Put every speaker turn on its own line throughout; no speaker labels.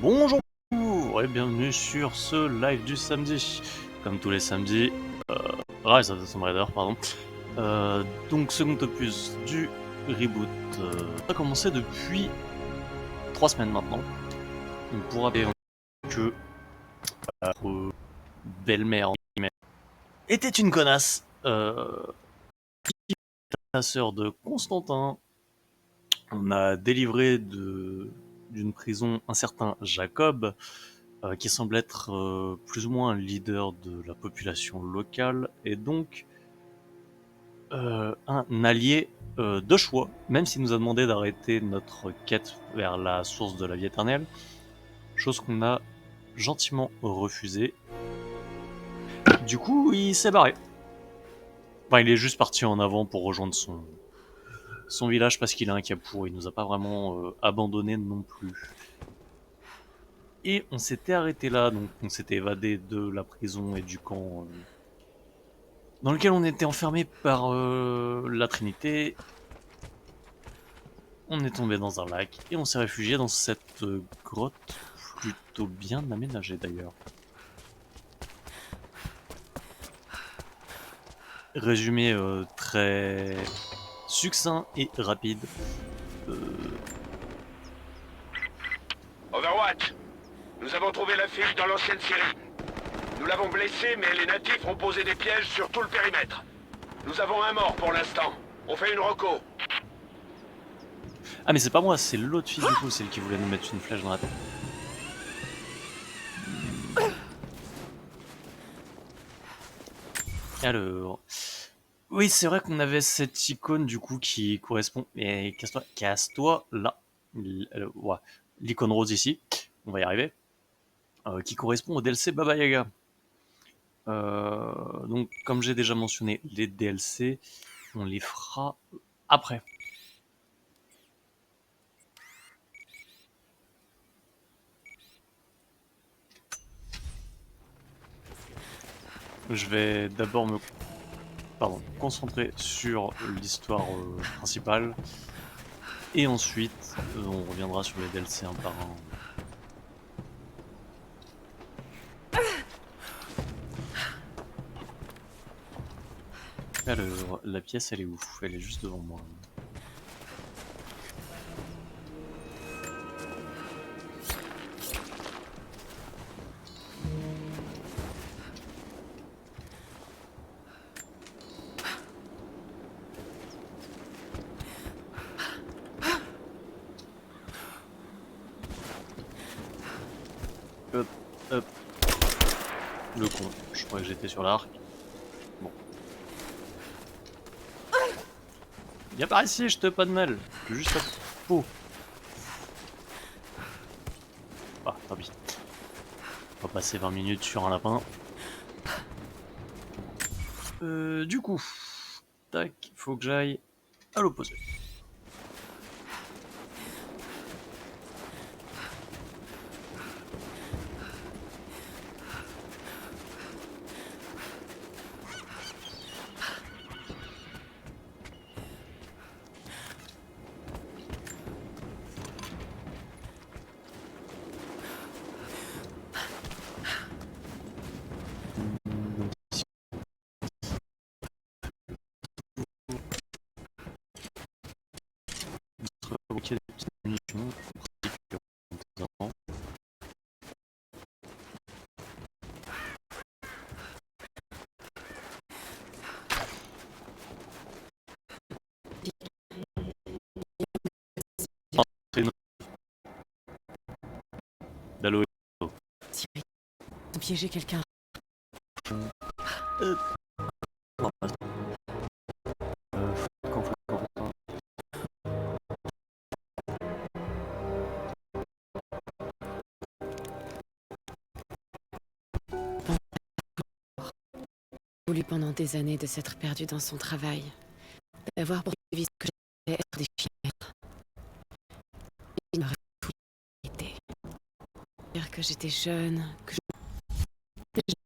Bonjour et bienvenue sur ce live du samedi. Comme tous les samedis, Rise of the Tomb Raider, pardon. Donc second opus du reboot a commencé depuis 3 semaines maintenant. Donc pour rappeler que notre belle-mère était une connasse, la sœur de Constantin. On a délivré d'une prison un certain Jacob, qui semble être plus ou moins un leader de la population locale, et donc un allié de choix, même s'il nous a demandé d'arrêter notre quête vers la source de la vie éternelle, chose qu'on a gentiment refusée. Du coup, il s'est barré. Enfin, il est juste parti en avant pour rejoindre son village parce qu'il a un capot. Il nous a pas vraiment abandonné non plus. Et on s'était arrêté là, donc on s'était évadé de la prison et du camp dans lequel on était enfermé par la Trinité. On est tombé dans un lac et on s'est réfugié dans cette grotte plutôt bien aménagée d'ailleurs. Résumé très succinct et rapide. Euh,
Overwatch, nous avons trouvé la fille dans l'ancienne Syrie. Nous l'avons blessée, mais les natifs ont posé des pièges sur tout le périmètre. Nous avons un mort pour l'instant. On fait une reco.
Ah mais c'est pas moi, c'est l'autre fille du coup, celle qui voulait nous mettre une flèche dans la tête. Alors... Oui, c'est vrai qu'on avait cette icône du coup qui correspond... Mais casse-toi là. Ouais. L'icône rose ici, on va y arriver. Qui correspond au DLC Baba Yaga. Donc, comme j'ai déjà mentionné, les DLC, on les fera après. Je vais d'abord me concentrer sur l'histoire principale, et ensuite on reviendra sur les DLC un par un. Alors, la pièce elle est où? Elle est juste devant moi. Hop, hop. Le con, je croyais que j'étais sur l'arc. Bon. Viens par ici, je te pas de mal. Juste à peau. Ah, tant pis. On va passer 20 minutes sur un lapin. Du coup, tac, faut que j'aille à l'opposé. Ok, des petites munitions. D'aloe.
Thierry, ils ont piégé quelqu'un.
Euh,
Voulu pendant des années de s'être perdu dans son travail, d'avoir poursuivi ce que j'allais être des chimères. Il m'aurait tout été. Dire que j'étais jeune, que je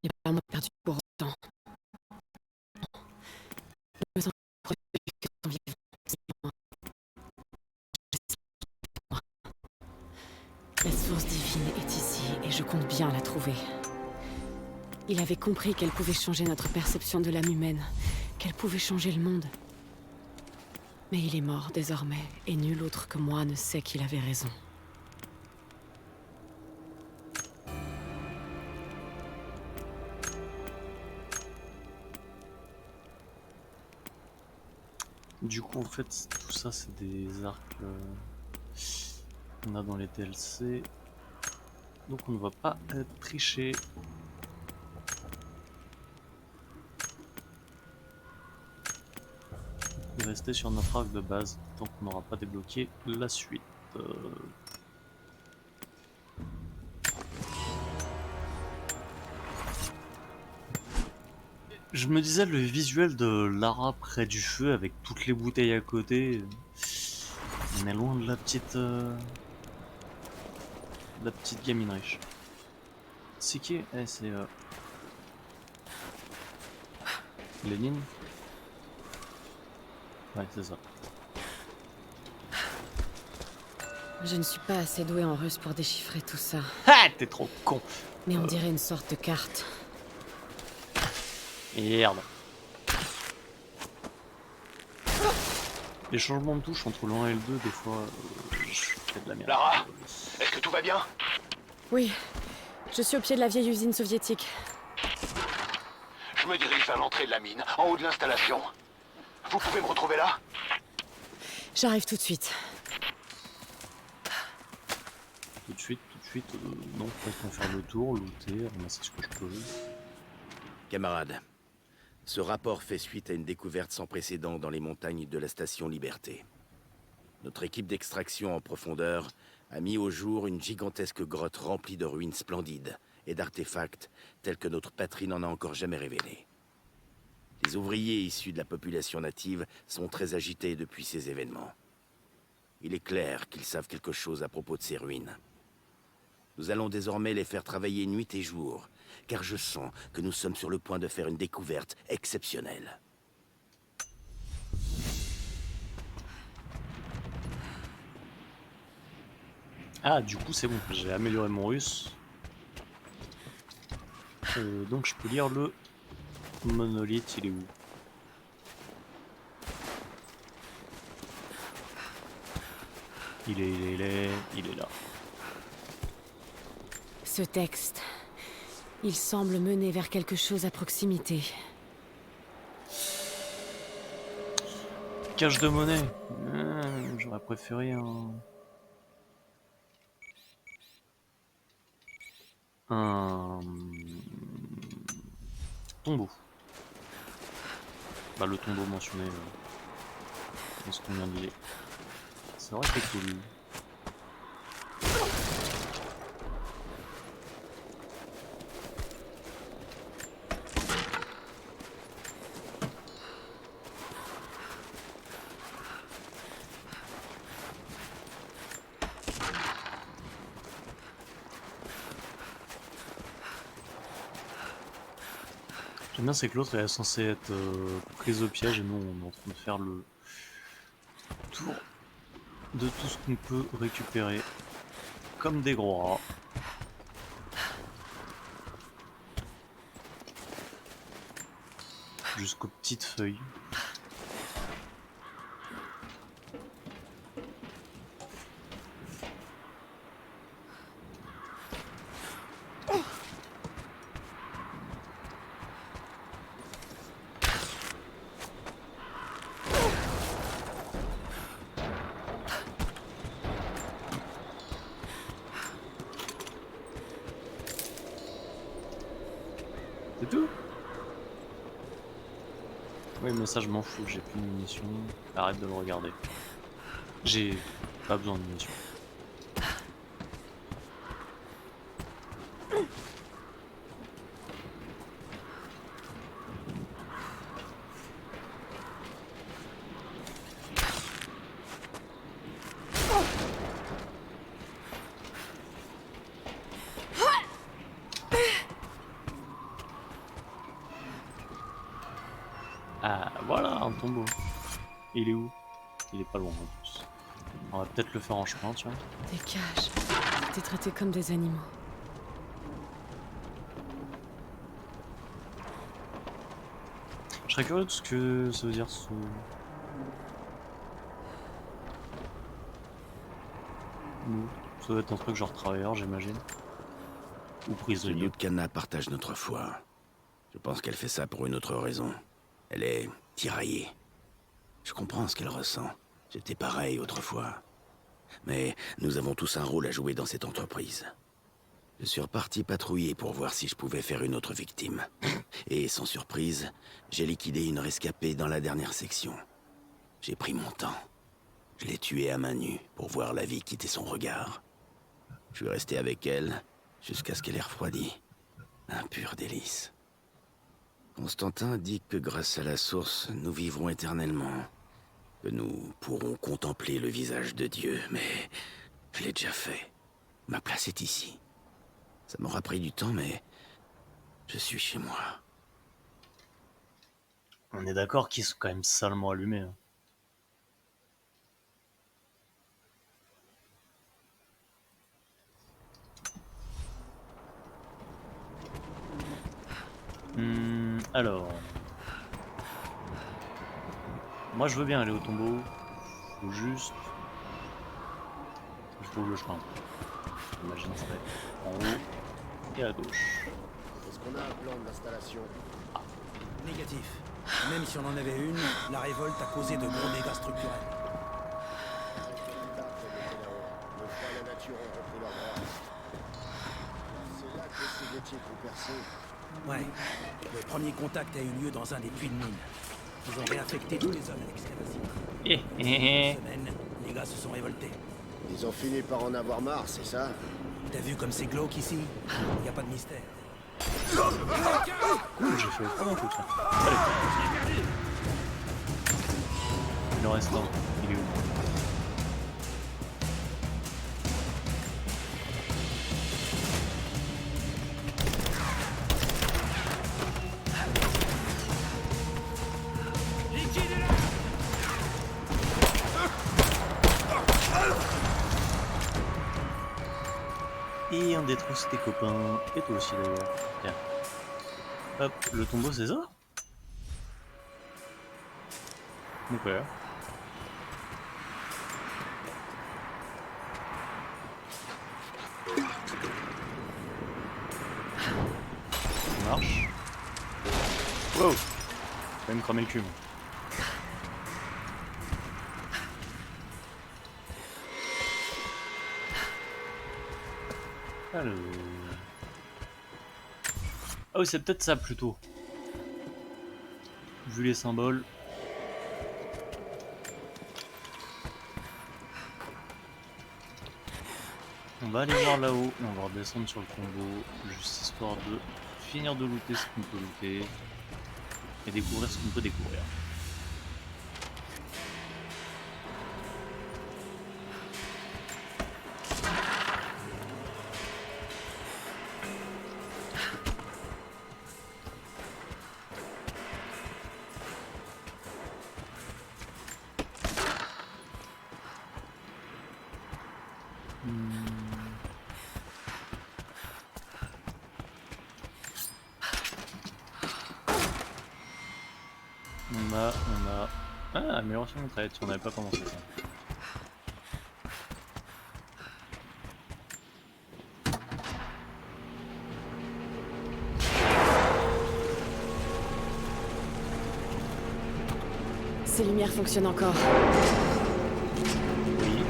n'ai pas moi perdu pour autant. Je me sens protégée que son vivant. La source divine est bien l'a trouvée. Il avait compris qu'elle pouvait changer notre perception de l'âme humaine, qu'elle pouvait changer le monde. Mais il est mort désormais, et nul autre que moi ne sait qu'il avait raison.
Du coup, en fait, tout ça, c'est des arcs qu'on a dans les DLC. Donc on ne va pas tricher. On va rester sur notre arc de base tant qu'on n'aura pas débloqué la suite. Je me disais, le visuel de Lara près du feu avec toutes les bouteilles à côté, on est loin de la petite gamine riche. C'est qui? C'est Lénine. Ouais, c'est ça.
Je ne suis pas assez douée en russe pour déchiffrer tout ça.
Ah, t'es trop con.
Mais on dirait une sorte de carte.
Merde. Les changements de touche entre le 1 et le 2, des fois, je fais de la merde.
Lara, est-ce que tout va bien?
Oui, je suis au pied de la vieille usine soviétique.
Je me dirige vers l'entrée de la mine, en haut de l'installation. Vous pouvez me retrouver là?
J'arrive tout de suite.
Tout de suite, non, restons faire le tour, looter, ramasser ce que je peux.
Camarades, ce rapport fait suite à une découverte sans précédent dans les montagnes de la station Liberté. Notre équipe d'extraction en profondeur a mis au jour une gigantesque grotte remplie de ruines splendides et d'artefacts tels que notre patrie n'en a encore jamais révélé. Les ouvriers issus de la population native sont très agités depuis ces événements. Il est clair qu'ils savent quelque chose à propos de ces ruines. Nous allons désormais les faire travailler nuit et jour, car je sens que nous sommes sur le point de faire une découverte exceptionnelle.
Ah, du coup, c'est bon, j'ai amélioré mon russe. Donc je peux lire le monolithe, il est où? Il est là.
Ce texte, il semble mener vers quelque chose à proximité.
Cache de monnaie. J'aurais préféré un tombeau. Bah, le tombeau mentionné dans ce qu'on vient de lire. Ça aurait été cool. J'aime bien, c'est que l'autre est censé être prise au piège et nous on est en train de faire le tour de tout ce qu'on peut récupérer comme des gros rats. Jusqu'aux petites feuilles. C'est tout? Oui, mais ça je m'en fous, j'ai plus de munitions. Arrête de le regarder. J'ai pas besoin de munitions. Ah, voilà un tombeau. Il est où? Il est pas loin en plus. On va peut-être le faire en chemin, tu vois.
Des cages. T'es traités comme des animaux.
Je serais curieux de ce que ça veut dire ce... Nous. Ça doit être un truc genre travailleur, j'imagine. Ou
Ce
prisonnier.
Yudkana partage notre foi. Je pense qu'elle fait ça pour une autre raison. Elle est tiraillée. Je comprends ce qu'elle ressent. J'étais pareil autrefois. Mais nous avons tous un rôle à jouer dans cette entreprise. Je suis reparti patrouiller pour voir si je pouvais faire une autre victime. Et sans surprise, j'ai liquidé une rescapée dans la dernière section. J'ai pris mon temps. Je l'ai tuée à main nue pour voir la vie quitter son regard. Je suis resté avec elle jusqu'à ce qu'elle ait refroidi. Un pur délice. Constantin dit que grâce à la source, nous vivrons éternellement. Que nous pourrons contempler le visage de Dieu, mais je l'ai déjà fait. Ma place est ici. Ça m'aura pris du temps, mais je suis chez moi.
On est d'accord qu'ils sont quand même salement allumés. Hein. Alors... Moi je veux bien aller au tombeau. Faut juste... Je trouve le chemin. J'imagine ça va être en haut et à gauche.
Est-ce qu'on a un plan de l'installation?
Négatif. Même si on en avait une, la révolte a causé de gros dégâts structurels.
Le froid et la nature ont repris leur droit. C'est là que ces métiers ont percé.
Ouais. Le premier contact a eu lieu dans un des puits de mine. Ils ont réaffecté tous les hommes à l'excavation. Une semaine, les gars se sont révoltés.
Ils ont fini par en avoir marre, c'est ça?
T'as vu comme c'est glauque ici? Y a pas de mystère.
Cool, j'ai fait vraiment tout ça. Allez. Il en reste un. Il est où? Et un détruit tes copains, et toi aussi d'ailleurs. Tiens. Hop, le tombeau c'est ça? Ok. Ça marche. Wow! J'ai quand même cramé le cul. Moi. Alors... Ah oui, c'est peut-être ça plutôt. Vu les symboles. On va aller voir là-haut et on va redescendre sur le tombeau, juste histoire de finir de looter ce qu'on peut looter et découvrir ce qu'on peut découvrir. On a... Ah, amélioration de traite, on n'avait pas commencé ça.
Ces lumières fonctionnent encore.
Oui.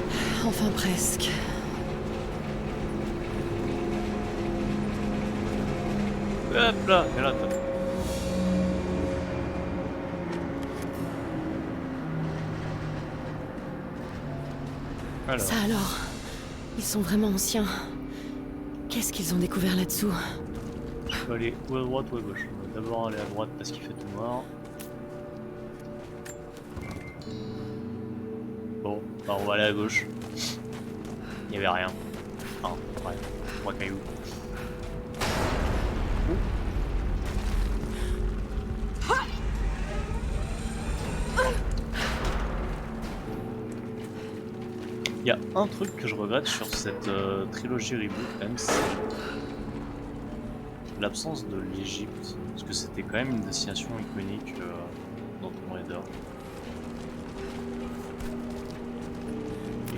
Enfin presque.
Hop là, et là, top. Alors,
Ça alors, ils sont vraiment anciens. Qu'est-ce qu'ils ont découvert là-dessous?
je peux aller ou à droite ou à gauche. On va d'abord aller à droite parce qu'il fait tout noir. Bon, bah on va aller à gauche. Il y avait rien. Enfin, ouais, 3 cailloux. Il y a un truc que je regrette sur cette trilogie reboot, même, c'est l'absence de l'Égypte, parce que c'était quand même une destination iconique dans Tomb Raider.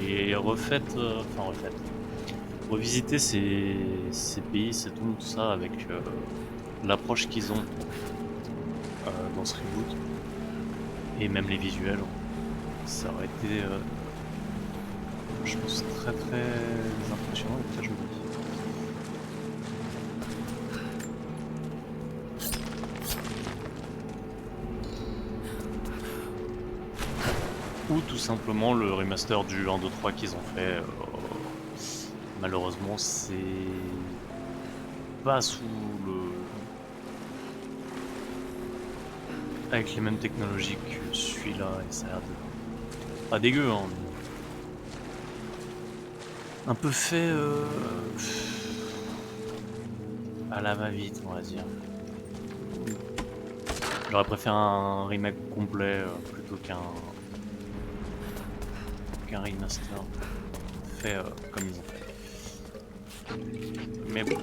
Et revisiter ces pays, ces tombes, tout ça, avec l'approche qu'ils ont dans ce reboot, et même les visuels, ça aurait été, je pense, très très impressionnant et très joli. Ou tout simplement le remaster du 1, 2, 3 qu'ils ont fait. Malheureusement, c'est pas sous le. Avec les mêmes technologies que celui-là, et ça a l'air de. Pas dégueu, hein. Un peu fait. À la va-vite, on va dire. J'aurais préféré un remake complet plutôt qu'un remaster fait comme ils ont fait. Mais bon.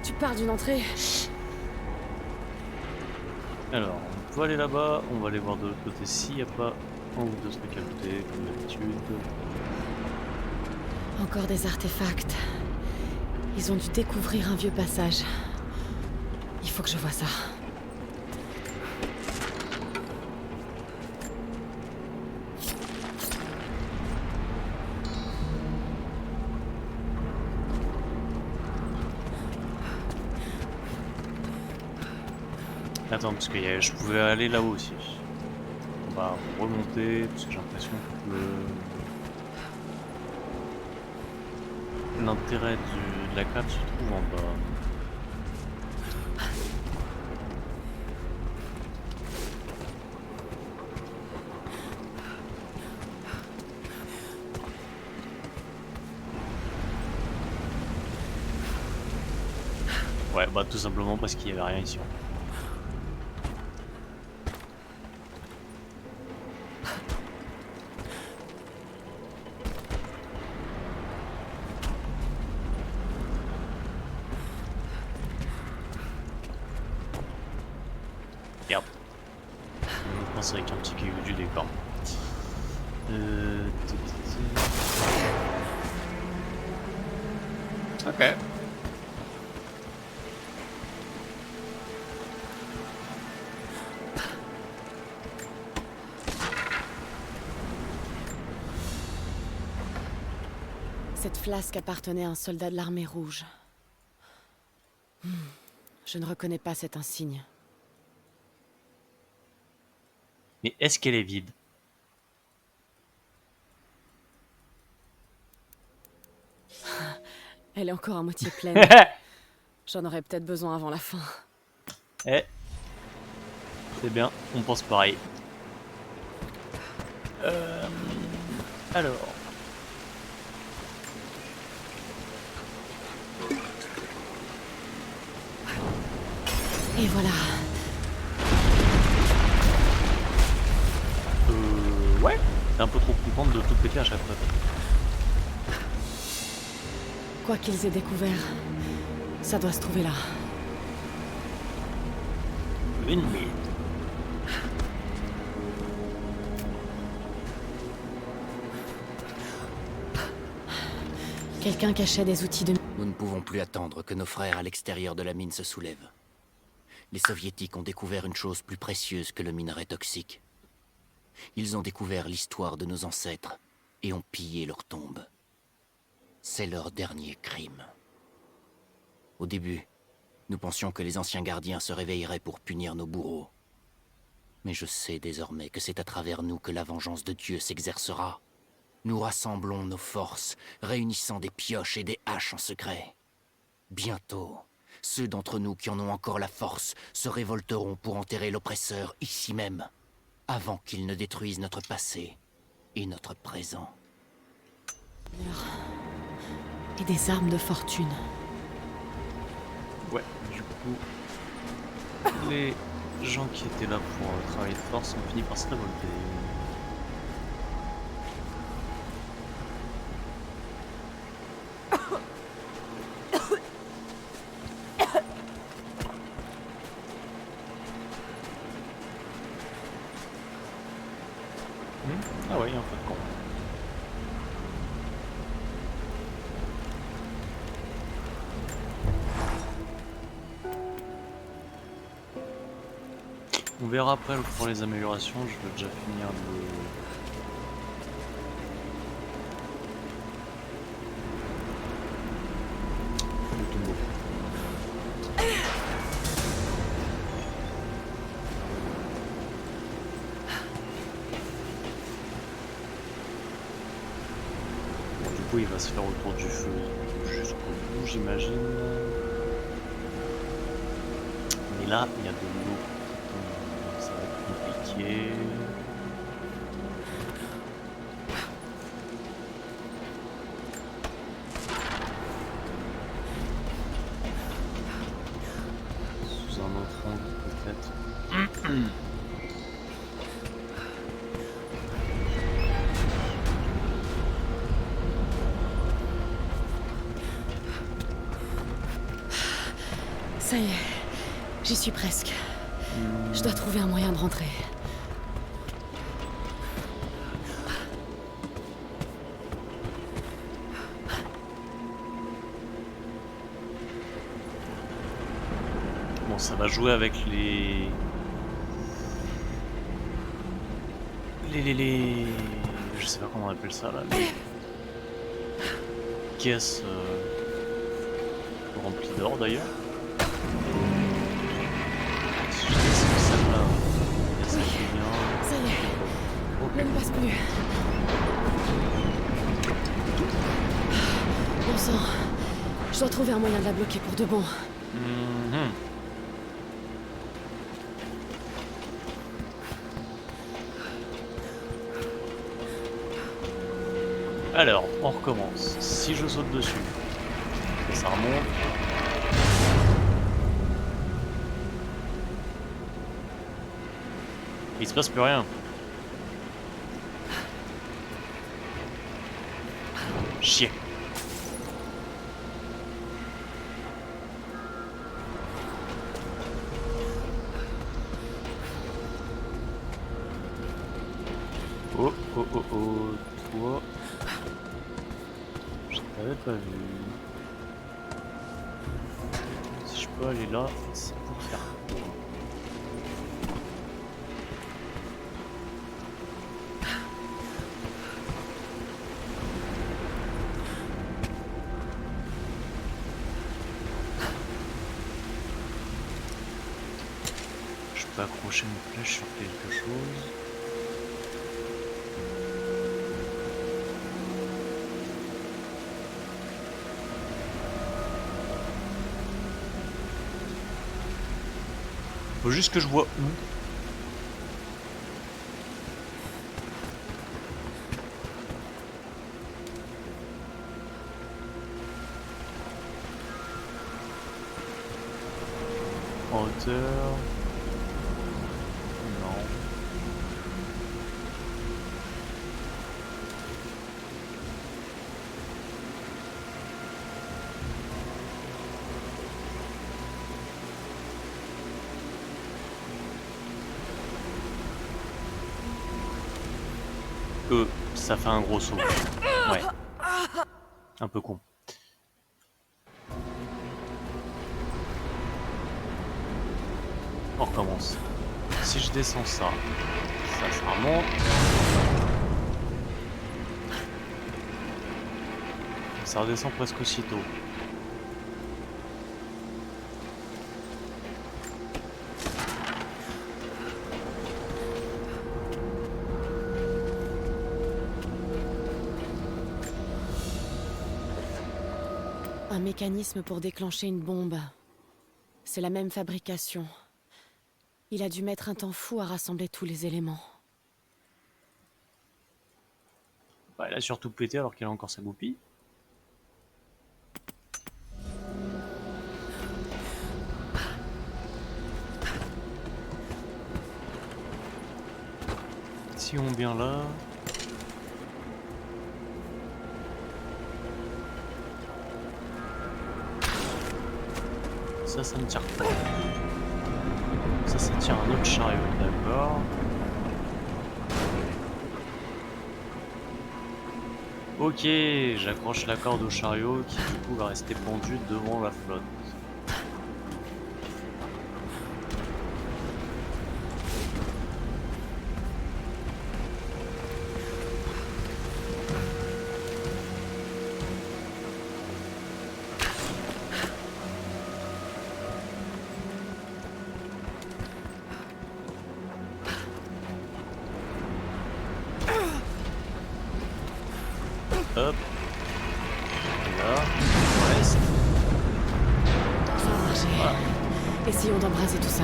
Tu pars d'une entrée.
Alors, on peut aller là-bas, on va aller voir de l'autre côté s'il n'y a pas un ou deux trucs à looter, comme d'habitude.
Encore des artefacts. Ils ont dû découvrir un vieux passage. Il faut que je vois ça.
Attends, parce que je pouvais aller là-haut aussi. On va remonter, parce que j'ai l'impression que l'intérêt de la carte se trouve en bas. Ouais, bah tout simplement parce qu'il n'y avait rien ici. Merde. Je pense avec un petit caillou du décor. Ok.
Cette flasque appartenait à un soldat de l'armée rouge. Je ne reconnais pas cet insigne.
Mais est-ce qu'elle est vide?
Elle est encore à moitié pleine. J'en aurais peut-être besoin avant la fin.
Eh, c'est bien, on pense pareil. Alors.
Et voilà.
Ouais. T'es un peu trop contente de tout péter à chaque fois.
Quoi qu'ils aient découvert, ça doit se trouver là.
Une mine.
Quelqu'un cachait des outils de...
Nous ne pouvons plus attendre que nos frères à l'extérieur de la mine se soulèvent. Les soviétiques ont découvert une chose plus précieuse que le minerai toxique. Ils ont découvert l'histoire de nos ancêtres et ont pillé leurs tombes. C'est leur dernier crime. Au début, nous pensions que les anciens gardiens se réveilleraient pour punir nos bourreaux. Mais je sais désormais que c'est à travers nous que la vengeance de Dieu s'exercera. Nous rassemblons nos forces, réunissant des pioches et des haches en secret. Bientôt, ceux d'entre nous qui en ont encore la force se révolteront pour enterrer l'oppresseur ici même, avant qu'il ne détruise notre passé et notre présent.
Et des armes de fortune.
Ouais, du coup, les gens qui étaient là pour travailler de force ont fini par se révolter. Ah ouais, il y a un peu de camp. On verra après pour les améliorations, je veux déjà finir le tombeau. Bon, du coup il va se faire autour du feu jusqu'au bout j'imagine. Mais là il y a de l'eau. Ça va être compliqué. Sous un autre angle peut-être.
Ça y est, j'y suis presque. Je dois trouver un moyen de rentrer.
Bon, ça va jouer avec les... Je sais pas comment on appelle ça là. Les caisses remplies d'or d'ailleurs. Si je descends celle-là, il y a ça qui vient.
Ça y est,
Ok.
ne me passe plus. Bon sang, je dois trouver un moyen de la bloquer pour de bon.
Mhm. Alors, on recommence. Si je saute dessus, et ça remonte. Il se passe plus rien. Chier. Oh, oh, oh, oh, toi. Je t'avais pas vu. Si je peux aller là, c'est pour faire quoi? Je peux accrocher une flèche sur quelque chose. Faut juste que je vois où. En hauteur. Non. Ça fait un gros saut. Ouais. Un peu con. On recommence. Si je descends ça, ça remonte. Ça redescend presque aussitôt.
Un mécanisme pour déclencher une bombe. C'est la même fabrication. Il a dû mettre un temps fou à rassembler tous les éléments.
Bah, elle a surtout pété alors qu'elle a encore sa goupille. Si on vient là... Ça ne tire pas. Ça tire un autre chariot, d'accord. Ok, j'accroche la corde au chariot qui du coup va rester pendu devant la flotte. Hop. Là. Ouais, c'est...
Ça a marché.
Voilà.
Essayons d'embraser tout ça.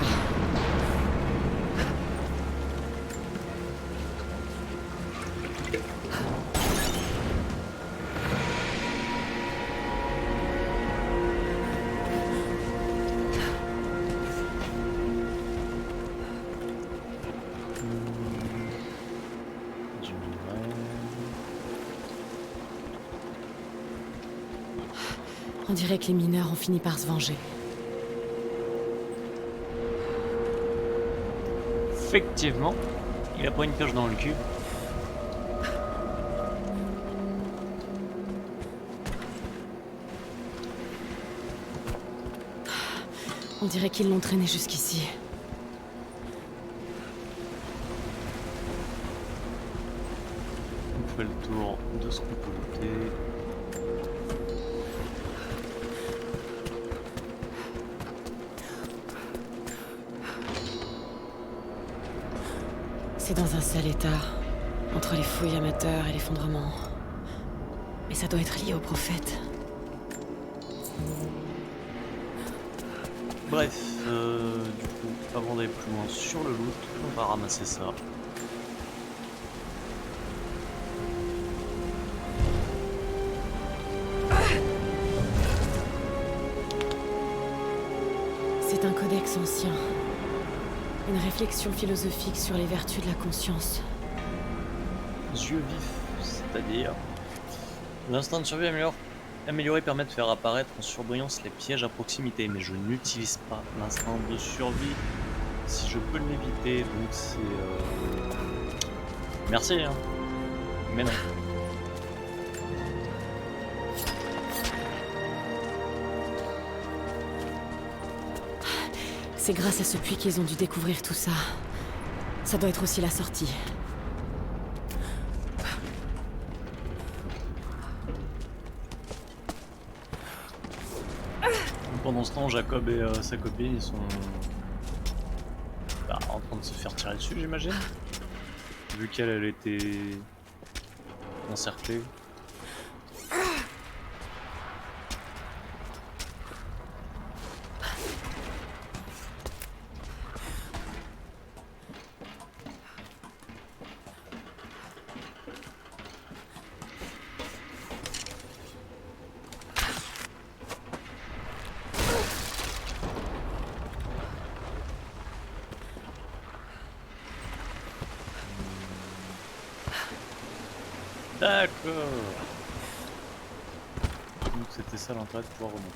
On dirait que les mineurs ont fini par se venger.
Effectivement, il a pas une pioche dans le cul.
On dirait qu'ils l'ont traîné jusqu'ici.
On fait le tour de ce qu'on peut looter.
C'est dans un sale état, entre les fouilles amateurs et l'effondrement. Mais ça doit être lié au prophète.
Bref, du coup, avant d'aller plus loin sur le loot, on va ramasser ça.
C'est un codex ancien. Une réflexion philosophique sur les vertus de la conscience.
Yeux vifs, c'est-à-dire... L'instinct de survie amélioré permet de faire apparaître en surbrillance les pièges à proximité, mais je n'utilise pas l'instinct de survie si je peux l'éviter, donc c'est... Merci, hein. Mais non.
C'est grâce à ce puits qu'ils ont dû découvrir tout ça. Ça doit être aussi la sortie.
Pendant ce temps, Jacob et sa copine, ils sont en train de se faire tirer dessus, j'imagine. Vu qu'elle, elle était encerclée. D'accord. Donc c'était ça l'intérêt de pouvoir remonter.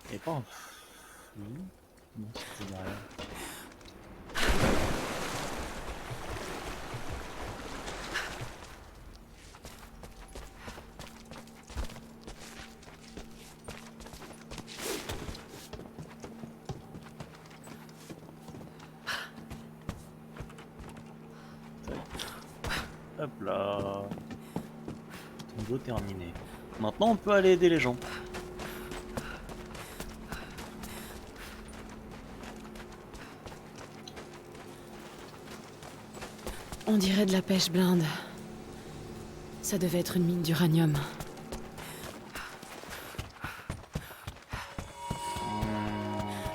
Et pas un feu. Non, c'était derrière. Hop là. Tombeau terminé. Maintenant, on peut aller aider les gens.
On dirait de la pêche blinde. Ça devait être une mine d'uranium.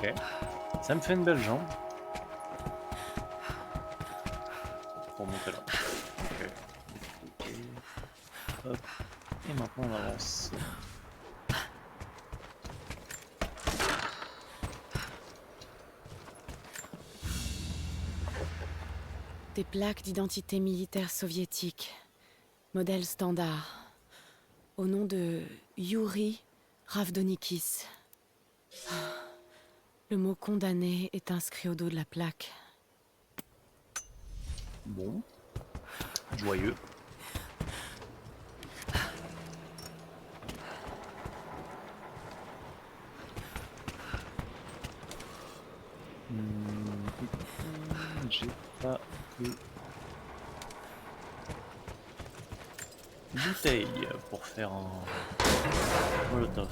Ok. Ça me fait une belle jambe. Pour monter là. Ok. Ok. Hop. Et maintenant on avance.
Des plaques d'identité militaire soviétique. Modèle standard. Au nom de Yuri Ravdonikis. Le mot condamné est inscrit au dos de la plaque.
Bon. Joyeux. J'ai pas de bouteille pour faire un molotov.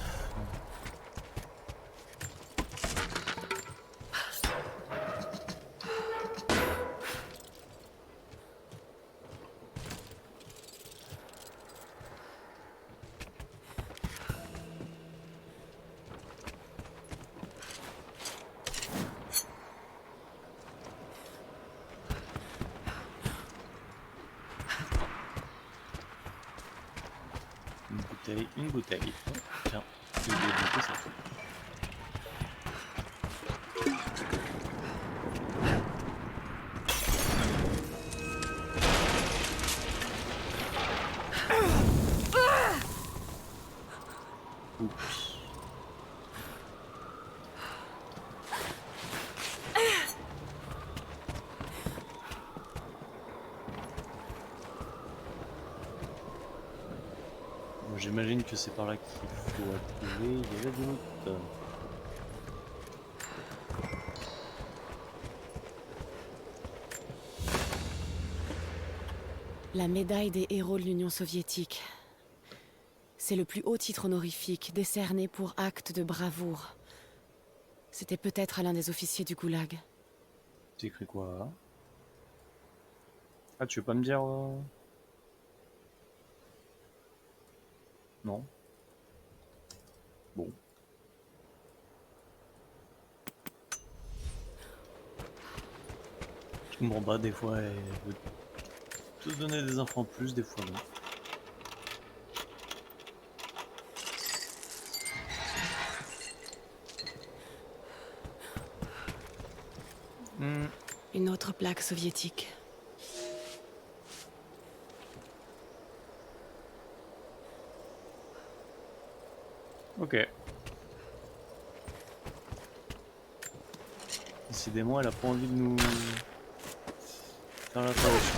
Une bouteille. Oh, tiens, j'ai oublié de noter ça. Oups. Bon, j'imagine que c'est par là qu'il faut trouver. Il y avait de l'autre.
La médaille des héros de l'Union soviétique. C'est le plus haut titre honorifique décerné pour acte de bravoure. C'était peut-être à l'un des officiers du goulag.
C'est écrit quoi là? Ah, tu veux pas me dire Non. Bon. Je comprends pas, des fois elle veut te donner des infos en plus, des fois non.
Une autre plaque soviétique.
Ok. Décidément, elle a pas envie de nous faire la tâche.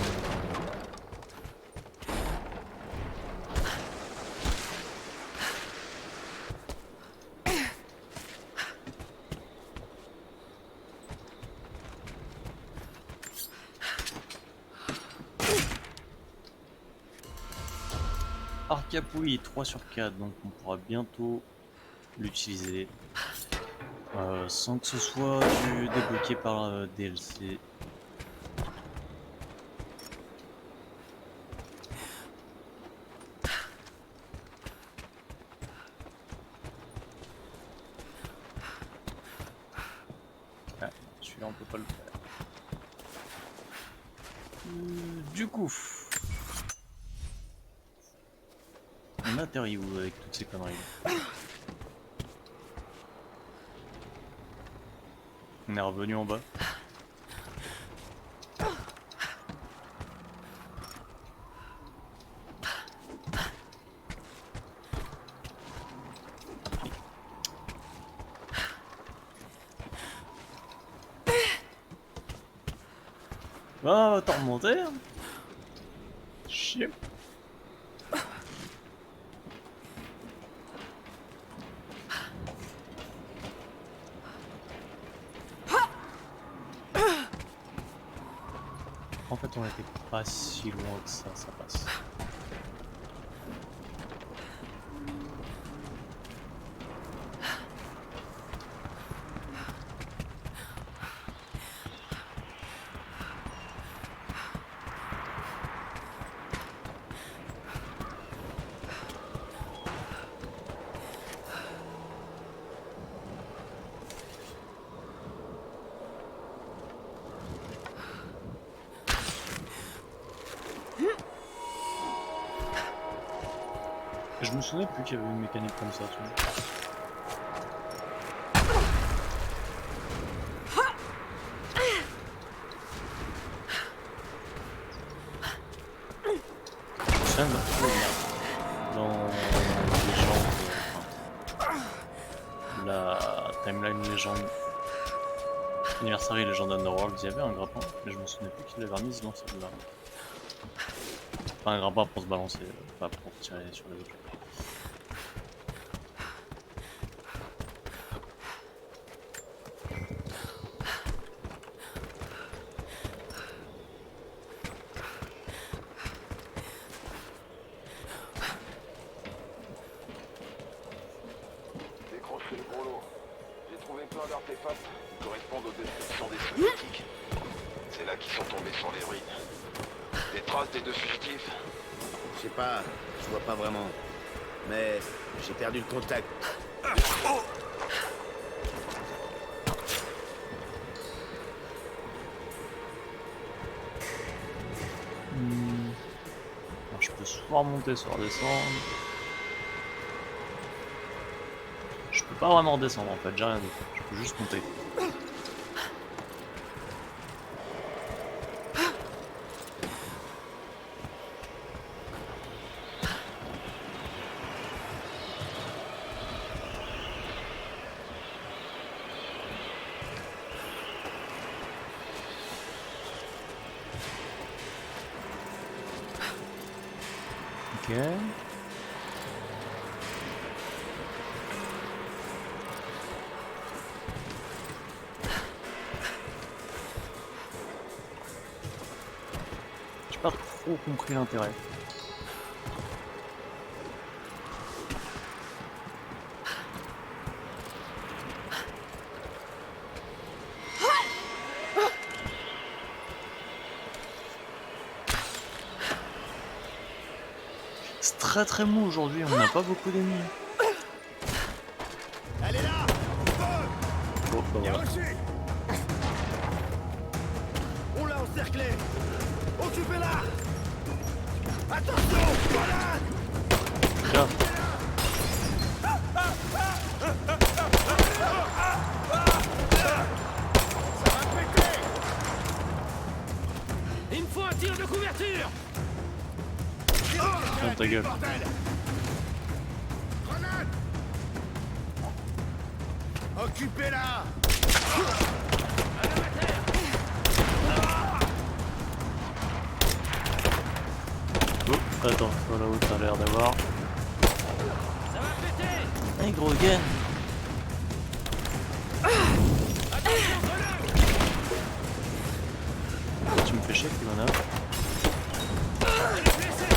Arcapouille 3 sur 4, donc on pourra bientôt l'utiliser sans que ce soit débloqué par DLC. Ah, celui-là on peut pas le faire. Du coup, on atterrit où avec toutes ces conneries? On est revenu en bas. Ah, t'en remonter hein. Chier. En fait, on était pas si loin que ça passe. Je me souvenais plus qu'il y avait une mécanique comme ça, tu vois. Je me souviens dans Légende, enfin, la timeline Légende, Anniversary Legend Underworld, il y avait un grappin, mais je me souvenais plus qu'il avait remis dans celle-là. Enfin, un grappin pour se balancer, pas pour tirer sur les objets.
Décrochez le gros lot. J'ai trouvé plein d'artefacts qui correspondent aux descriptions des soviétiques. C'est là qu'ils sont tombés sur les ruines. Des traces des deux fugitifs.
Je sais pas, je vois pas vraiment. Mais j'ai perdu le contact.
Alors, je peux soit remonter, soit redescendre. Je peux pas vraiment redescendre en fait, j'ai rien dit. Je peux juste monter. Ok. J'ai pas trop compris l'intérêt. C'est très mou aujourd'hui, on n'a pas beaucoup d'ennemis.
Elle est là!
Oh, bah
Bien
voilà.
reçu! On l'a encerclé! Occupez-la! Attention! Voilà!
Tiens.
Ça va péter!
Il me faut un tir de couverture.
Ferme ta gueule.
Bordel! Grenade! Occupez-la!
Oh, attends, Fallout a l'air d'avoir.
Ça va péter.
Hey gros gun.
Attention, grenade.
Tu me fais chier, Kimona.
Elle est blessée.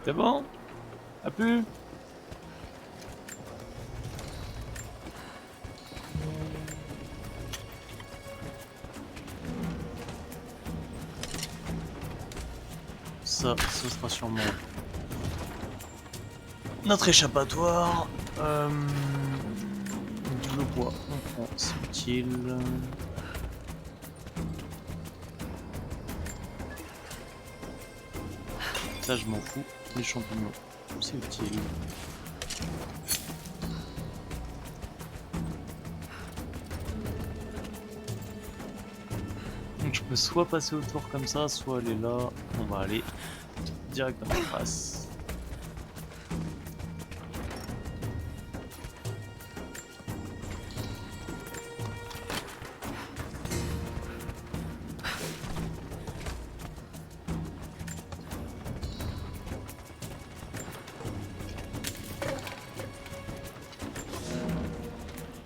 C'est bon? A plus? Ça, ce sera sûrement notre échappatoire. Double bois, on prend, c'est utile. Ça, je m'en fous. Les champignons, c'est utile. Donc je peux soit passer autour comme ça, soit aller là. On va aller directement en face.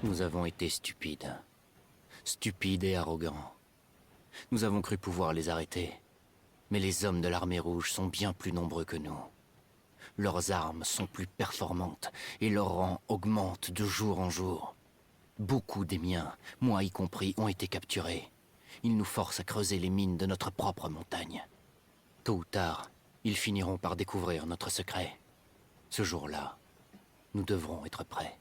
Nous avons été stupides. Stupides et arrogants. Nous avons cru pouvoir les arrêter. Mais les hommes de l'armée rouge sont bien plus nombreux que nous. Leurs armes sont plus performantes et leur rang augmente de jour en jour. Beaucoup des miens, moi y compris, ont été capturés. Ils nous forcent à creuser les mines de notre propre montagne. Tôt ou tard, ils finiront par découvrir notre secret. Ce jour-là, nous devrons être prêts.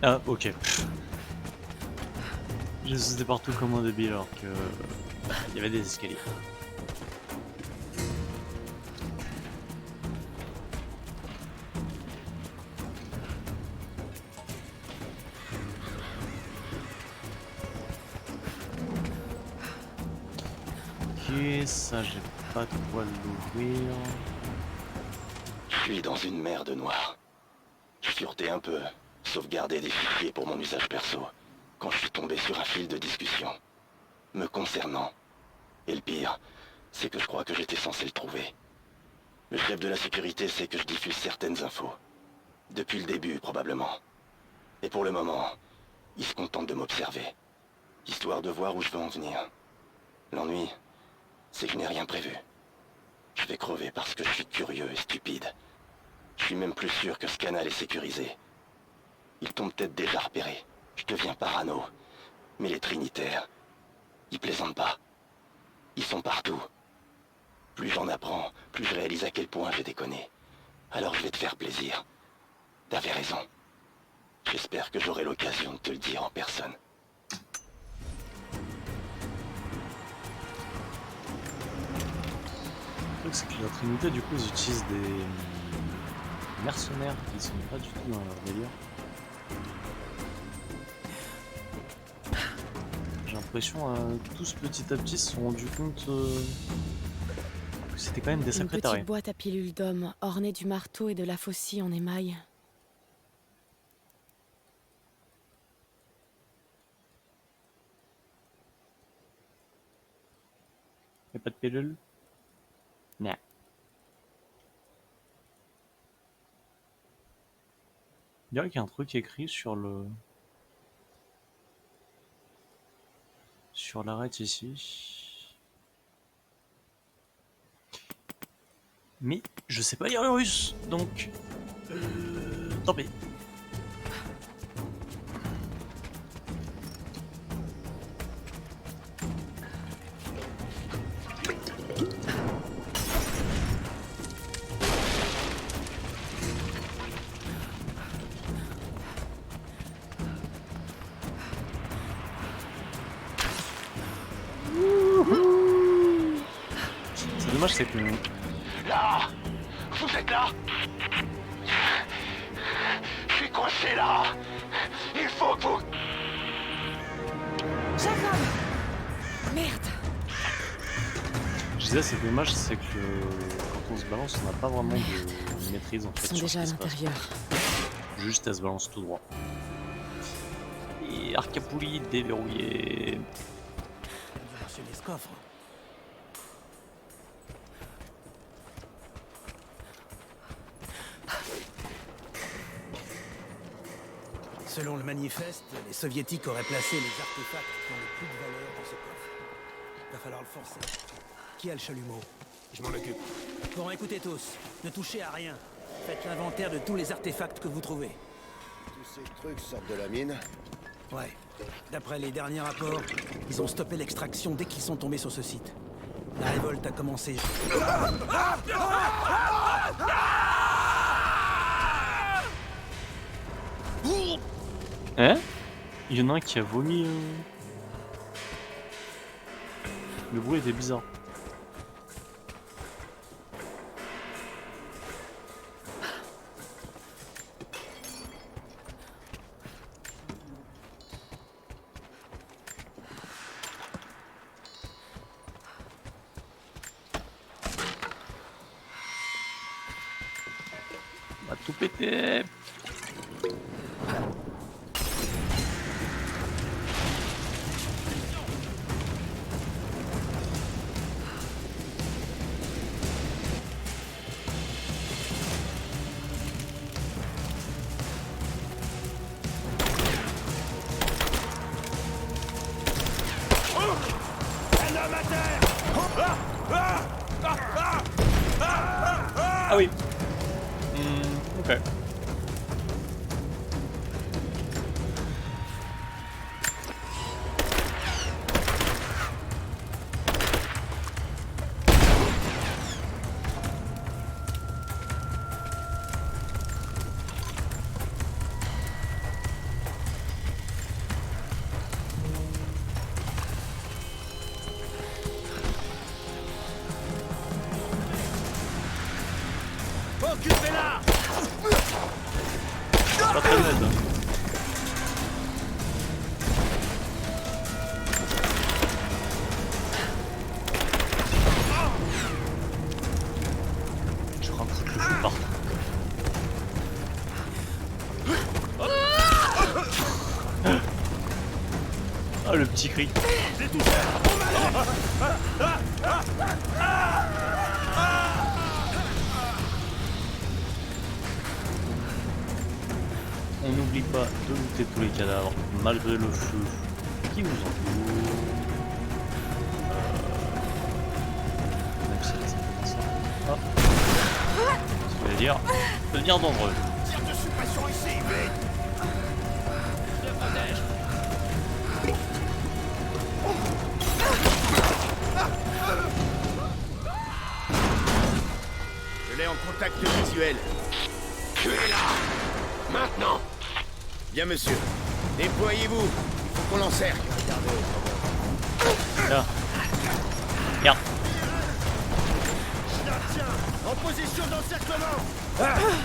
Ah, ok. J'ai sauté partout comme un débile alors que... il y avait des escaliers. Ok, ça j'ai pas de quoi l'ouvrir.
Je suis dans une mer de noir. Je furetais un peu, sauvegarder des fichiers pour mon usage perso, quand je suis tombé sur un fil de discussion. Me concernant. Et le pire, c'est que je crois que j'étais censé le trouver. Le chef de la sécurité sait que je diffuse certaines infos. Depuis le début, probablement. Et pour le moment, il se contente de m'observer. Histoire de voir où je veux en venir. L'ennui, c'est que je n'ai rien prévu. Je vais crever parce que je suis curieux et stupide. Je suis même plus sûr que ce canal est sécurisé. Ils t'ont peut-être déjà repéré. Je deviens parano. Mais les Trinitaires, ils plaisantent pas. Ils sont partout. Plus j'en apprends, plus je réalise à quel point j'ai déconné. Alors je vais te faire plaisir. T'avais raison. J'espère que j'aurai l'occasion de te le dire en personne.
Le truc c'est que la Trinité du coup ils utilisent des mercenaires qui sont pas du tout dans leur délire. J'ai l'impression tous petit à petit se sont rendus compte que c'était quand même des
Une
sacrés
petite
tarés.
boîte à pilules d'homme, ornée du marteau et de la faucille en émail.
Y'a pas de pilule? Non. Il dirait qu'il y a un truc écrit sur le... sur l'arête ici. Mais je sais pas lire le russe, donc... tant pis. C'est dommage, c'est que...
Là! Vous êtes là? Je suis coincé là! Il faut que vous...
Jacob! Merde!
Je disais, c'est dommage, c'est que quand on se balance, on n'a pas vraiment de maîtrise en
Ils
fait
sont
sur ce
déjà à
qui se passe.
l'intérieur.
Juste, elle se balance tout droit. Et Arcapouli déverrouillé.
Elle va mentionner ce coffre. Selon le manifeste, les soviétiques auraient placé les artefacts qui ont le plus de valeur dans ce coffre. Va falloir le forcer. Qui a le chalumeau?
Je m'en occupe.
Bon, écoutez tous, ne touchez à rien. Faites l'inventaire de tous les artefacts que vous trouvez.
Tous ces trucs sortent de la mine.
Ouais. D'après les derniers rapports, ils ont stoppé l'extraction dès qu'ils sont tombés sur ce site. La révolte a commencé.
Hein? Il y en a un qui a vomi. Le bruit était bizarre. tout péter. Ah oui. Ok.
Occupez-la!
Pas très net. Hein. Je rentre le fou partout. Ah le petit cri. On n'oublie pas de looter tous les cadavres malgré le feu qui vous entoure. Même si là ça fait ça. Ah. Ce que je veux dire, devenir dangereux.
Tire de suppression ici, vite! Je protège.
Je l'ai en contact visuel.
Tuez-la! Maintenant!
Bien, monsieur. Déployez-vous. Il faut qu'on l'encercle.
Là. Regarde.
Tiens, en position d'encerclement!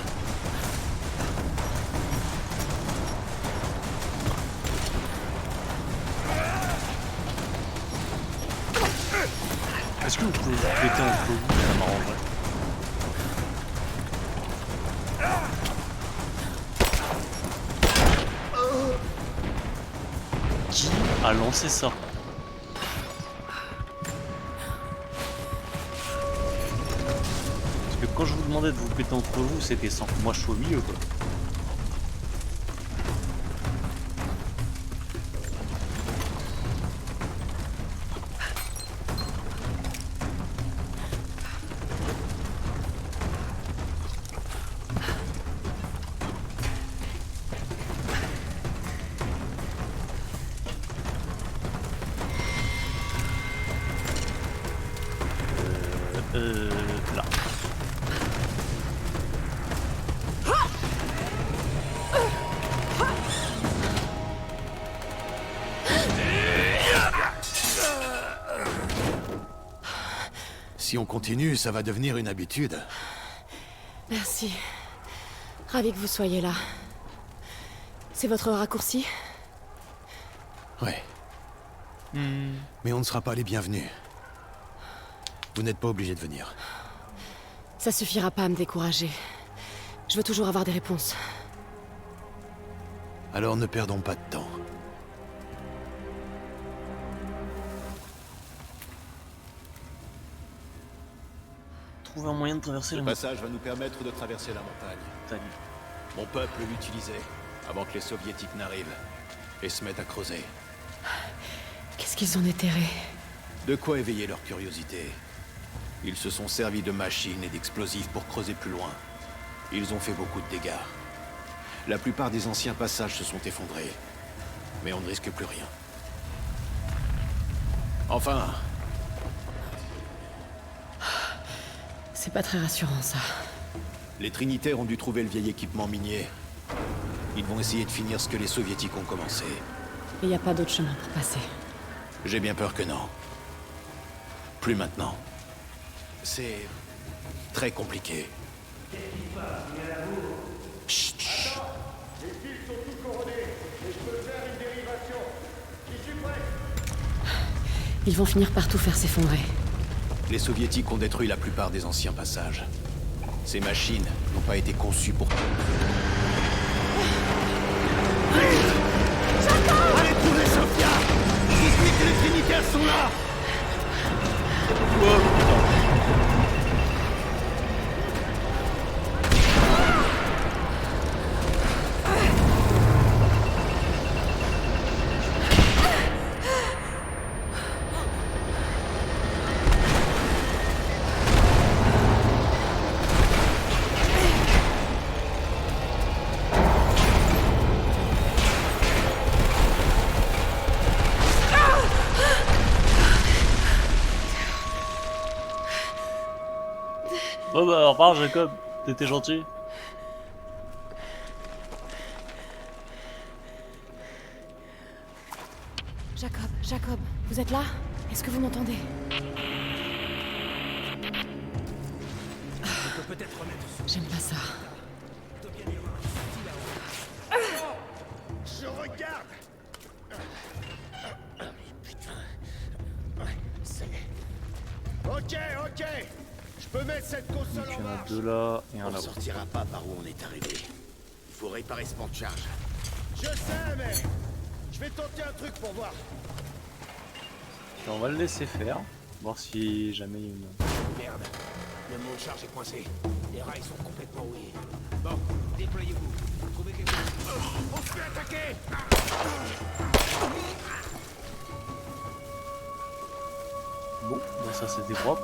Est-ce que vous pouvez vous péter entre vous? Ça m'arrangerait. Qui a lancé ça? Parce que quand je vous demandais de vous péter entre vous, c'était sans que moi je sois au milieu quoi. Là.
Si on continue, ça va devenir une habitude.
Merci. Ravi que vous soyez là. C'est votre raccourci?
Ouais,
Hmm.
mais on ne sera pas les bienvenus. Vous n'êtes pas obligé de venir.
Ça suffira pas à me décourager. Je veux toujours avoir des réponses.
Alors ne perdons pas de temps.
Trouver un moyen de traverser la
Le passage va nous permettre de traverser la montagne.
montagne.
Mon peuple l'utilisait avant que les soviétiques n'arrivent et se mettent à creuser.
Qu'est-ce qu'ils ont déterré?
De quoi éveiller leur curiosité. Ils se sont servis de machines et d'explosifs pour creuser plus loin. Ils ont fait beaucoup de dégâts. La plupart des anciens passages se sont effondrés. Mais on ne risque plus rien. Enfin,
C'est pas très rassurant, ça.
les Trinitaires ont dû trouver le vieil équipement minier. Ils vont essayer de finir ce que les Soviétiques ont commencé.
Il n'y a pas d'autre chemin pour passer.
J'ai bien peur que non. Plus maintenant. C'est très compliqué. Chut, chut.
Ils vont finir par tout faire s'effondrer.
Les Soviétiques ont détruit la plupart des anciens passages. Ces machines n'ont pas été conçues pour...
Allez trouver Sophia! Dites-lui que les Trinitaires sont là!
Bon bah au revoir Jacob, t'étais gentil.
Jacob, vous êtes là? Est-ce que vous m'entendez?
On peut peut-être remettre sur...
J'aime pas ça.
Je regarde. Ok. Je peux mettre cette
Donc
console
il y
en
en a
marche.
2 là et un
On ne
là-bas.
sortira pas par où on est arrivé. Il faut réparer ce pont de charge.
Je sais, mais je vais tenter un truc pour voir.
On va le laisser faire, voir si jamais il y a une...
Merde, le mot de charge est coincé. Les rails sont complètement rouillés. Bon, déployez-vous. Trouvez quelque chose. On se fait attaquer!
Bon, bah ça c'était propre.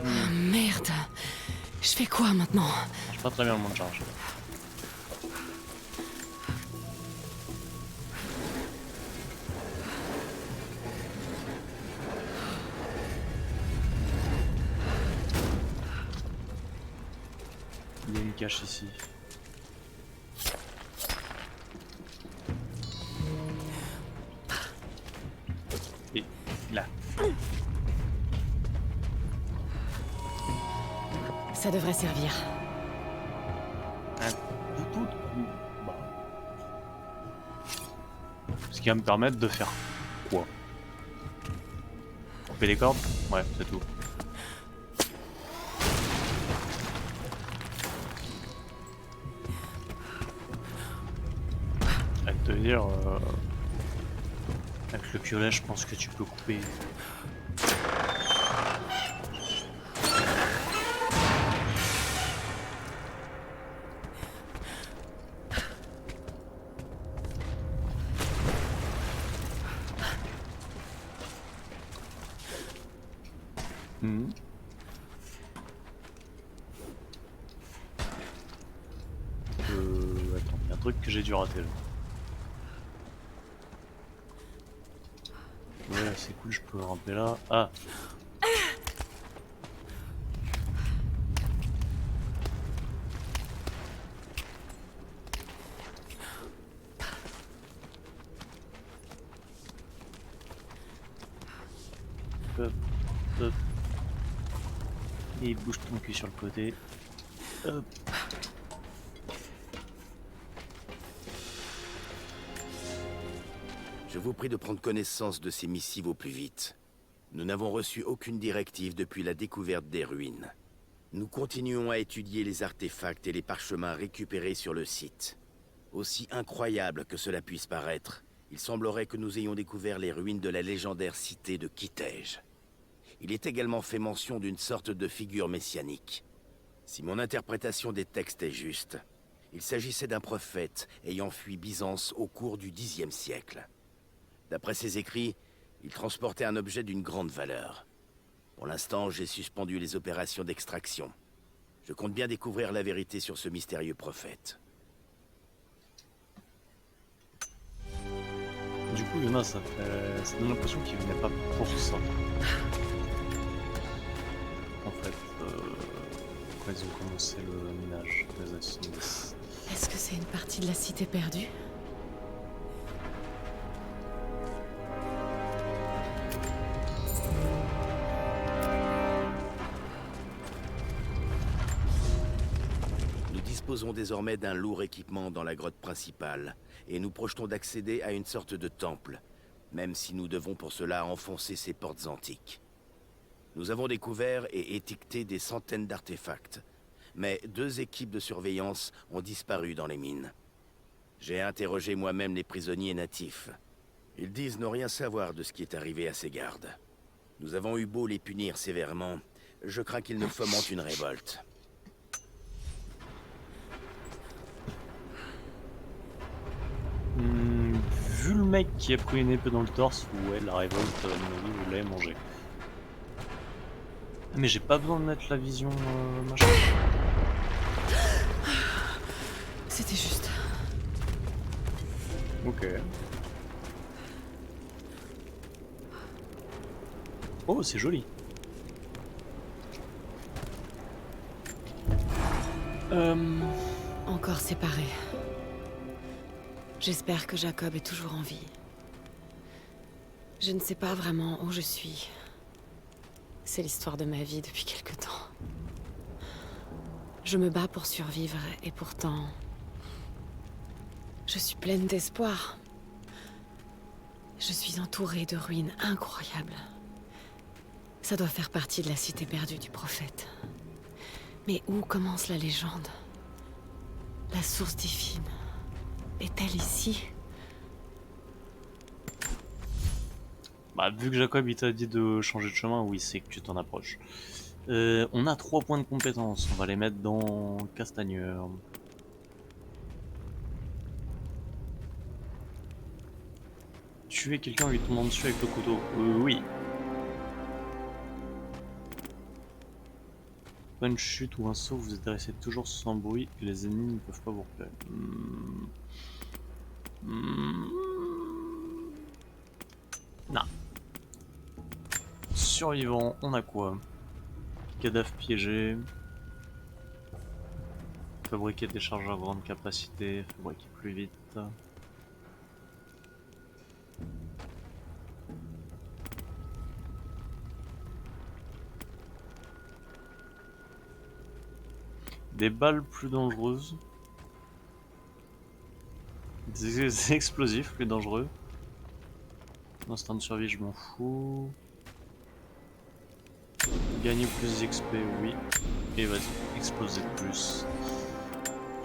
Ah, merde. Je fais quoi maintenant?
Je pas très bien le monde de charge. Il y a une cache ici. Et là.
Ça devrait servir.
Un couteau de coup. Bah. Ce qui va me permettre de faire quoi? Couper les cordes? Ouais, c'est tout. Avec te dire, avec le piolet, je pense que tu peux couper. Attends, il y a un truc que j'ai dû rater là. Ouais, c'est cool, je peux ramper là. Ah! Hop, hop. Et bouge ton cul sur le côté. Hop.
Je vous prie de prendre connaissance de ces missives au plus vite. Nous n'avons reçu aucune directive depuis la découverte des ruines. Nous continuons à étudier les artefacts et les parchemins récupérés sur le site. Aussi incroyable que cela puisse paraître, il semblerait que nous ayons découvert les ruines de la légendaire cité de Kitej. Il est également fait mention d'une sorte de figure messianique. Si mon interprétation des textes est juste, il s'agissait d'un prophète ayant fui Byzance au cours du Xe siècle. D'après ses écrits, il transportait un objet d'une grande valeur. Pour l'instant, j'ai suspendu les opérations d'extraction. Je compte bien découvrir la vérité sur ce mystérieux prophète.
Du coup, il y en a, ça donne l'impression qu'il venait pas pour ça. En fait, quand ils ont commencé le minage des années 70.
Est-ce que c'est une partie de la cité perdue?
disposons désormais d'un lourd équipement dans la grotte principale, et nous projetons d'accéder à une sorte de temple, même si nous devons pour cela enfoncer ces portes antiques. Nous avons découvert et étiqueté des centaines d'artefacts, mais 2 équipes de surveillance ont disparu dans les mines. J'ai interrogé moi-même les prisonniers natifs. Ils disent ne rien savoir de ce qui est arrivé à ces gardes. Nous avons eu beau les punir sévèrement, je crains qu'ils ne fomentent une révolte.
Vu le mec qui a pris une épée dans le torse, ouais, la révolte, vous l'avez mangé. Mais j'ai pas besoin de mettre la vision machin.
C'était juste.
Ok. Oh, c'est joli.
Encore séparés. J'espère que Jacob est toujours en vie. Je ne sais pas vraiment où je suis. C'est l'histoire de ma vie depuis quelque temps. Je me bats pour survivre et pourtant... je suis pleine d'espoir. Je suis entourée de ruines incroyables. Ça doit faire partie de la cité perdue du prophète. Mais où commence la légende? La source divine est-elle ici?
Bah, vu que Jacob il t'a dit de changer de chemin, oui, c'est que tu t'en approches. On a 3 points de compétence, on va les mettre dans Castagneur. Tuer quelqu'un en lui tombant dessus avec le couteau, oui. Pas une chute ou un saut, vous atterrissez toujours sans bruit et les ennemis ne peuvent pas vous repérer. Non. Survivant, on a quoi? Cadavre piégé. Fabriquer des chargeurs à grande capacité, fabriquer plus vite. Des balles plus dangereuses. Des explosifs plus dangereux. Instinct de survie, je m'en fous. Gagner plus d'XP, oui. Et vas-y, exploser plus.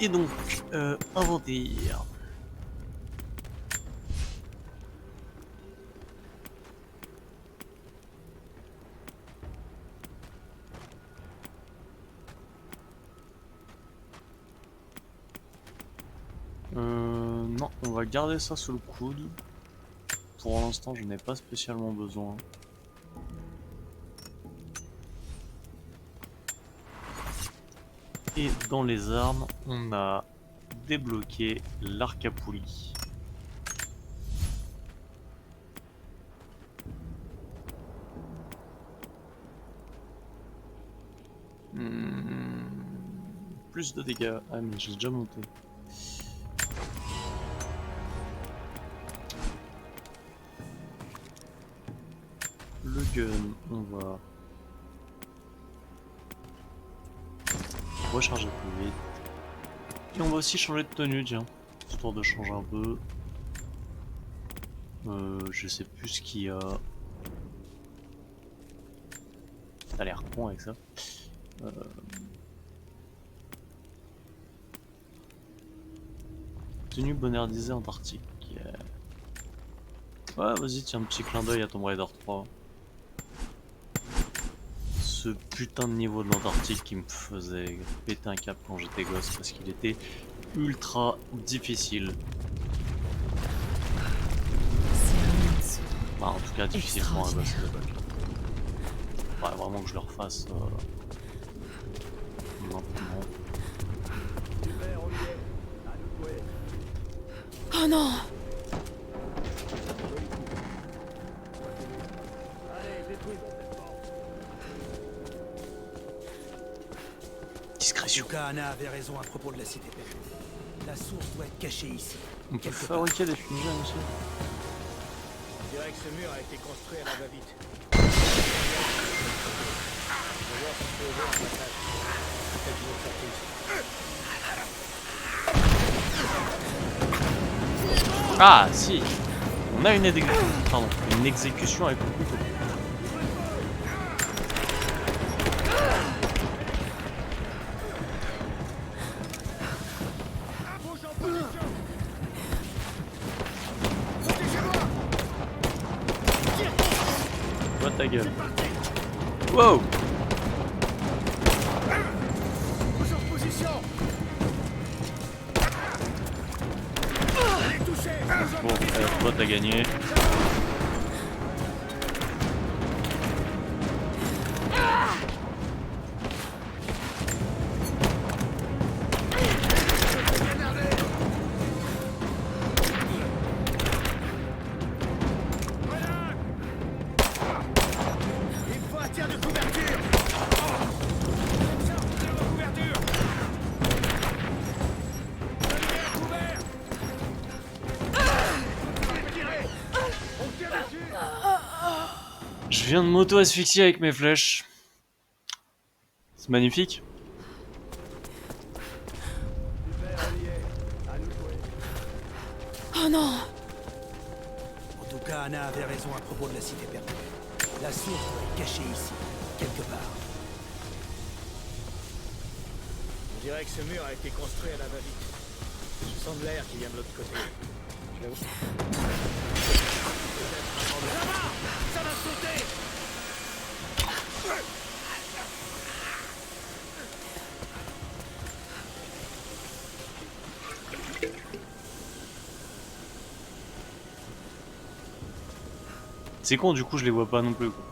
Et donc, inventaire. Non, on va garder ça sous le coude. Pour l'instant, je n'ai pas spécialement besoin. Et dans les armes, on a débloqué l'arc à poulie. Plus de dégâts. Ah mais j'ai déjà monté. Le gun, on va recharger plus vite. Et on va aussi changer de tenue, tiens, histoire de changer un peu. Je sais plus ce qu'il y a. T'as l'air con avec ça. Tenue bonardisée antarctique. Ouais, vas-y, tiens, un petit clin d'œil à Tomb Raider 3. Ce putain de niveau de l'Antarctique qui me faisait péter un câble quand j'étais gosse parce qu'il était ultra difficile. Bah, en tout cas, difficile pour un gosse de l'époque. Faudrait vraiment que je le refasse maintenant.
Oh non!
Discrétion.
Yuka-Hana avait raison à propos de la cité perdue. La source doit être cachée ici.
On peut fabriquer des fumigènes aussi.
On dirait que ce mur a été construit à la va-vite. Je vais voir si je peux ouvrir un passage. Peut-être une autre sortie.
Ah, si. On a une exécution avec le couteau. Toi ta gueule. Wow. Bon, toi t'as gagné. Je viens de m'auto-asphyxier avec mes flèches. C'est magnifique.
Oh non!
En tout cas, Anna avait raison à propos de la cité perdue. La source doit être cachée ici, quelque part.
On dirait que ce mur a été construit à la va-vite. Je sens de l'air qui vient de l'autre côté. Je l'avoue. Là-bas! Ça va sauter!
C'est con, du coup je les vois pas non plus quoi.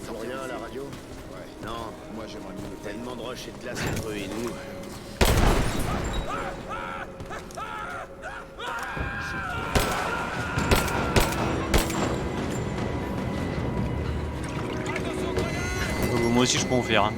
Toujours rien à la radio? Ouais. Non, moi j'aimerais mieux. Tellement de roches et de glace entre eux et nous.
Moi aussi je peux en faire. Hein.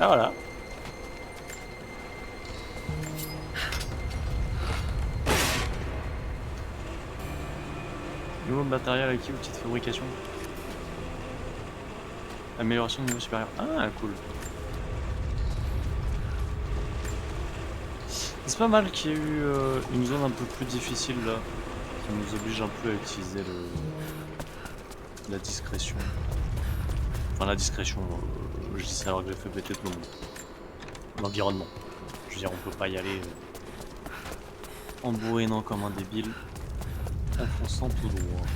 Ah voilà. Nouveau matériel acquis, outil de fabrication. Amélioration de niveau supérieur. Ah cool. C'est pas mal qu'il y ait eu une zone un peu plus difficile là. Qui nous oblige un peu à utiliser la discrétion. Enfin la discrétion, je dis ça alors que j'ai fait péter tout le monde. L'environnement. Je veux dire on peut pas y aller en bourrinant comme un débile. En fonçant tout droit.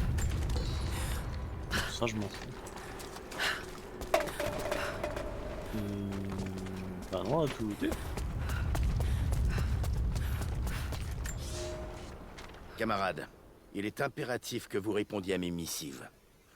Ça je m'en fous. Bah non, on a tout looté.
Camarades, il est impératif que vous répondiez à mes missives.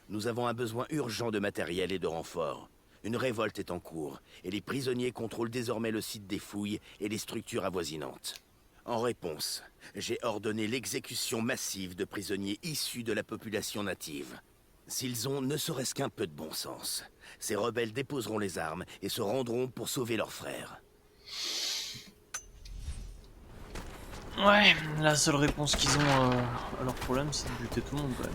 Nous avons un besoin urgent de matériel et de renforts. Une révolte est en cours, et les prisonniers contrôlent désormais le site des fouilles et les structures avoisinantes. En réponse, j'ai ordonné l'exécution massive de prisonniers issus de la population native. S'ils ont ne serait-ce qu'un peu de bon sens, ces rebelles déposeront les armes et se rendront pour sauver leurs frères.
Ouais, la seule réponse qu'ils ont à leur problème, c'est de buter tout le monde quand même.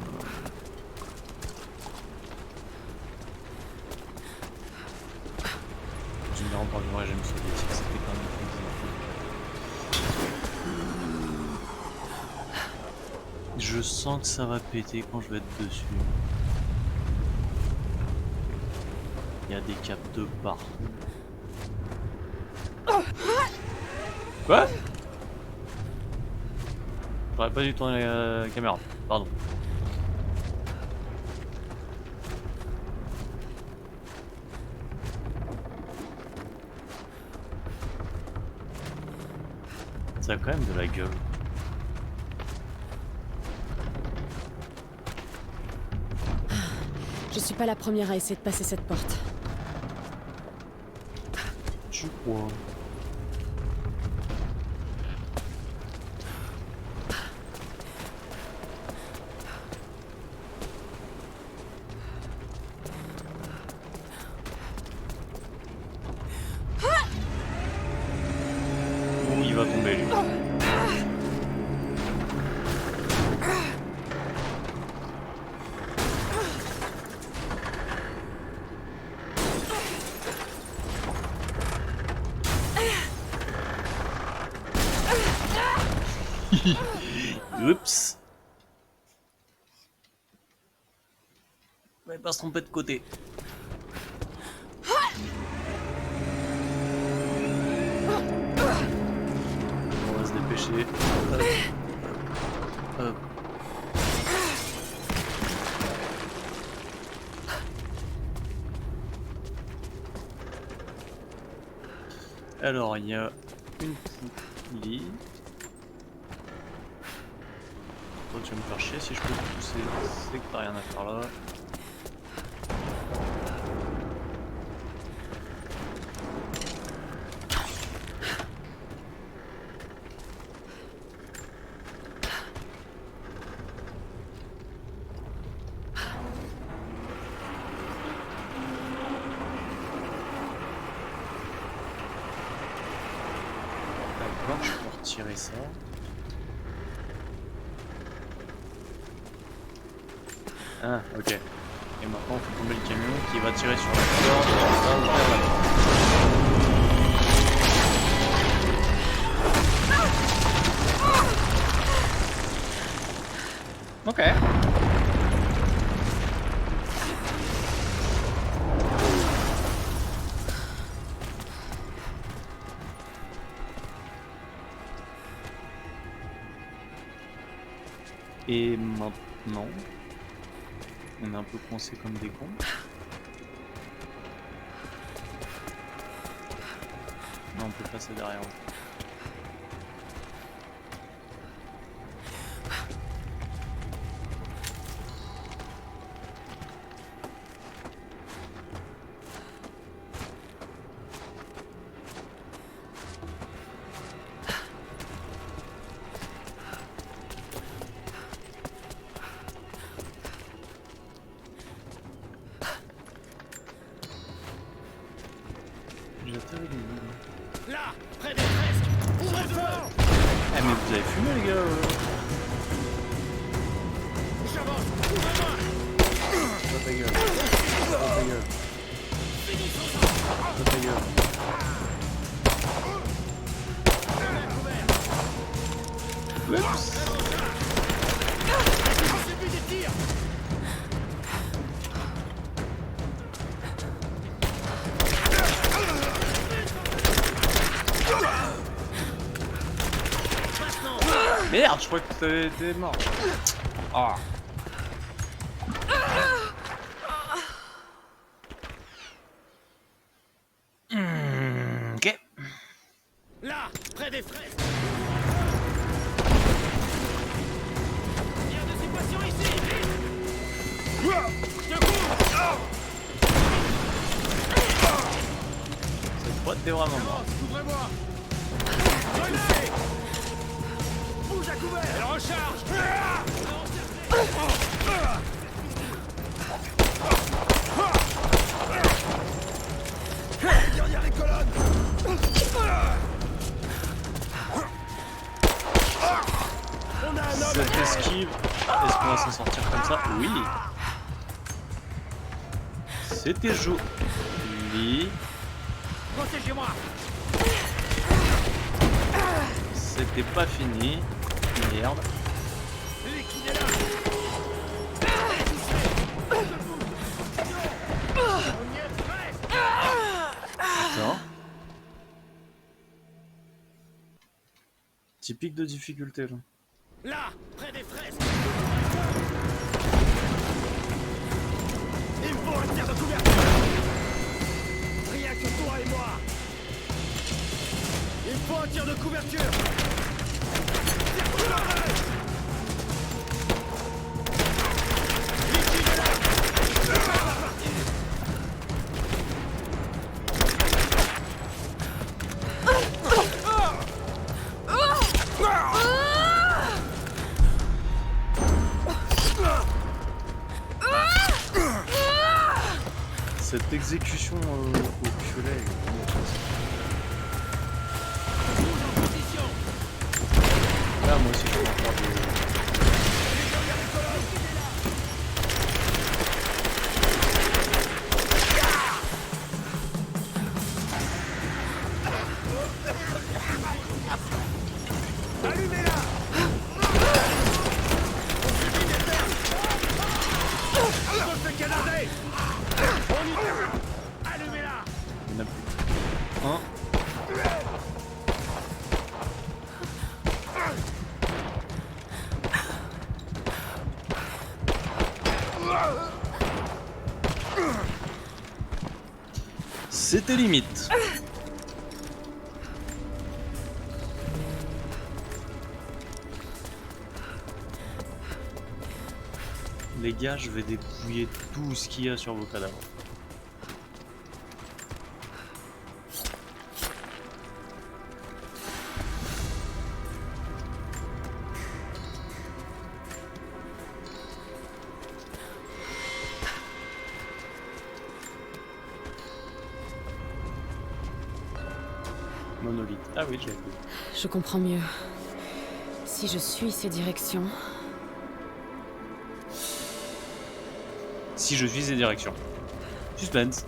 Généralement, par le régime soviétique, c'était quand même plus. Je sens que ça va péter quand je vais être dessus. Il y a des capes de partout. Quoi? J'aurais pas dû tourner la caméra, pardon. Ça a quand même de la gueule.
Je suis pas la première à essayer de passer cette porte.
Tu crois? tomber lui. Oups. On va pas se tromper de côté. On va se dépêcher. Hop. Hop. Alors il y a une poulie. Toi tu vas me faire chier si je peux te pousser, c'est que t'as rien à faire là. D'accord, je peux retirer ça. Ah, ok. Et maintenant, on fait tomber le camion qui va tirer sur la corde et on va ouvrir la porte. Ok. Et maintenant... On est un peu coincé comme des cons. Non, on peut passer derrière.
Là, près des fresques. Ouvrez le feu.
Eh mais vous avez fumé les gars
J'avance. Ouvrez-moi.
Pas ta gueule. Pas ta gueule. Pas ta gueule. Oups.
J'ai vu des tirs.
Merde, je crois que t'es mort. Ah. Ok.
Là, près des fresques. Il y a des équations ici. Secours.
Cette fois, t'es vraiment mort.
Ouvrez-moi. Bouge à couvert. Elle recharge. Derrière les colonnes. On a un homme.
Cette esquive, est-ce qu'on va s'en sortir comme ça? Oui. C'était joli.
Protégez-moi.
C'était pas fini. Merde.
Liquidez-la.
Attends. Typique de difficulté là.
Là, près des fresques. Il me faut un tir de couverture. Rien que toi et moi. Il me faut un tir de couverture.
Cette exécution au piolet est vraiment classe.
Bouge en position.
Là, moi aussi, je peux en faire des... Il y en a plus. Un. C'était limite. Les gars, je vais dépouiller tout ce qu'il y a sur vos cadavres. Monolithe. Ah oui, je l'ai vu.
Je comprends mieux. Si je suis ces directions,
Si je suis ces directions. Suspense.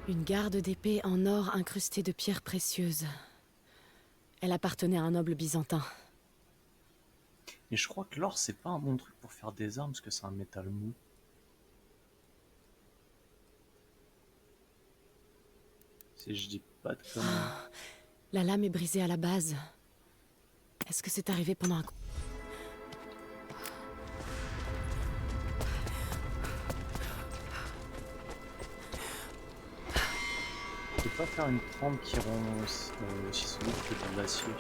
une garde d'épée en or incrustée de pierres précieuses. Elle appartenait à un noble byzantin.
Et je crois que l'or, c'est pas un bon truc pour faire des armes, parce que c'est un métal mou. Si je dis pas de conneries.
La lame est brisée à la base. Est-ce que c'est arrivé pendant un...
Je peux pas faire une trempe qui rend aussi solide que de l'acier.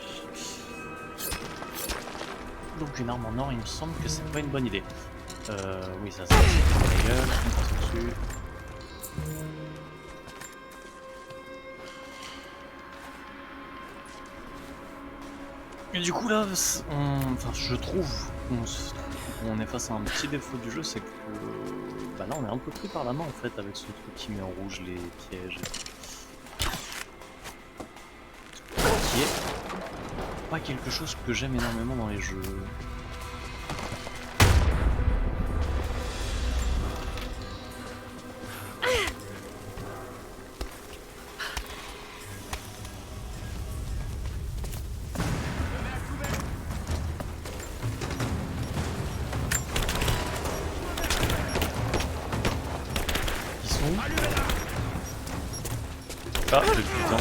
Donc une arme en or, il me semble que c'est pas une bonne idée. Oui, ça c'est la gueule, on passe dessus. Et du coup là, enfin, je trouve qu'on est face à un petit défaut du jeu, c'est que bah là on est un peu pris par la main en fait avec ce truc qui met en rouge les pièges. Qui est pas quelque chose que j'aime énormément dans les jeux. Ils sont où? Ah, le putain.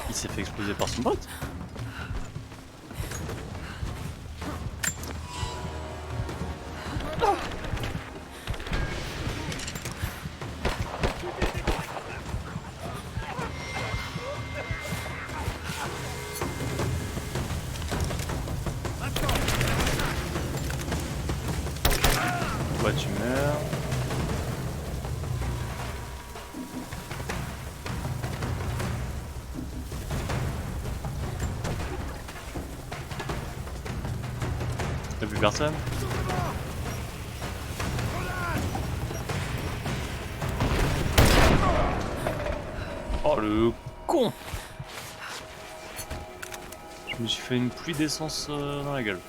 Il s'est fait exploser par son pote. Pourquoi tu meurs? T'as vu personne? Oh le con! Je me suis fait une pluie d'essence dans la gueule.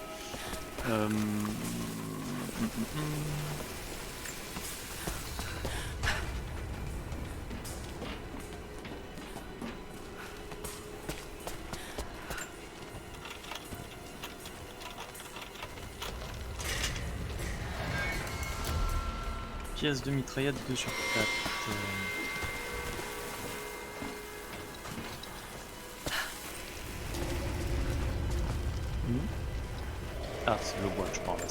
Pièce de mitraillette 2 sur 4. Ah, c'est le bois que je parle là.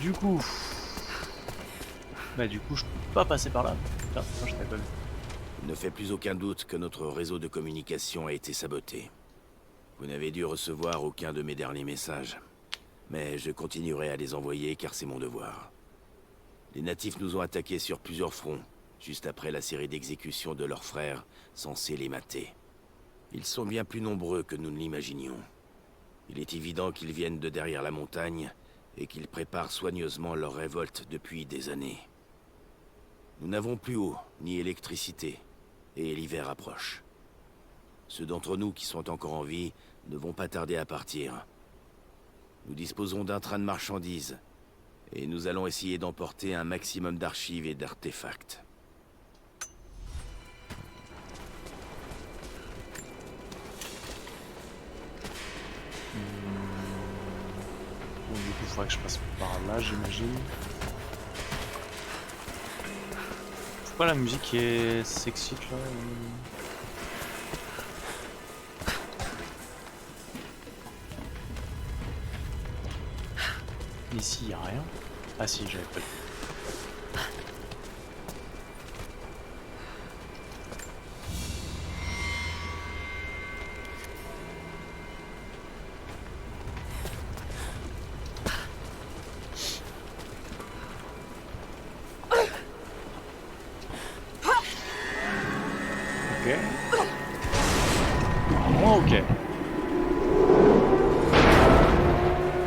Du coup... Bah du coup, je peux pas passer par là. Tiens, moi je t'avais pas vu.
Il ne fait plus aucun doute que notre réseau de communication a été saboté. Vous n'avez dû recevoir aucun de mes derniers messages. Mais je continuerai à les envoyer car c'est mon devoir. Les natifs nous ont attaqués sur plusieurs fronts, juste après la série d'exécutions de leurs frères, censés les mater. Ils sont bien plus nombreux que nous ne l'imaginions. Il est évident qu'ils viennent de derrière la montagne et qu'ils préparent soigneusement leur révolte depuis des années. Nous n'avons plus eau, ni électricité, et l'hiver approche. Ceux d'entre nous qui sont encore en vie ne vont pas tarder à partir. Nous disposons d'un train de marchandises, et nous allons essayer d'emporter un maximum d'archives et d'artefacts.
Bon, du coup, il faudrait que je passe par là, j'imagine. Pourquoi la musique est sexy là Ici, y a rien. Ah si, j'avais pas vu. Ok. Moi, ok.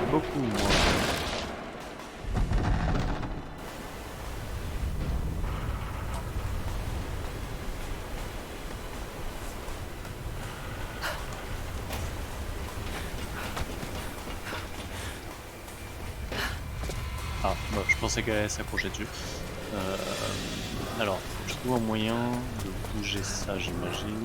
Beaucoup moins. Ah, bah, je pensais qu'elle allait s'accrocher dessus. Alors, faut que je trouve un moyen de bouger ça, j'imagine.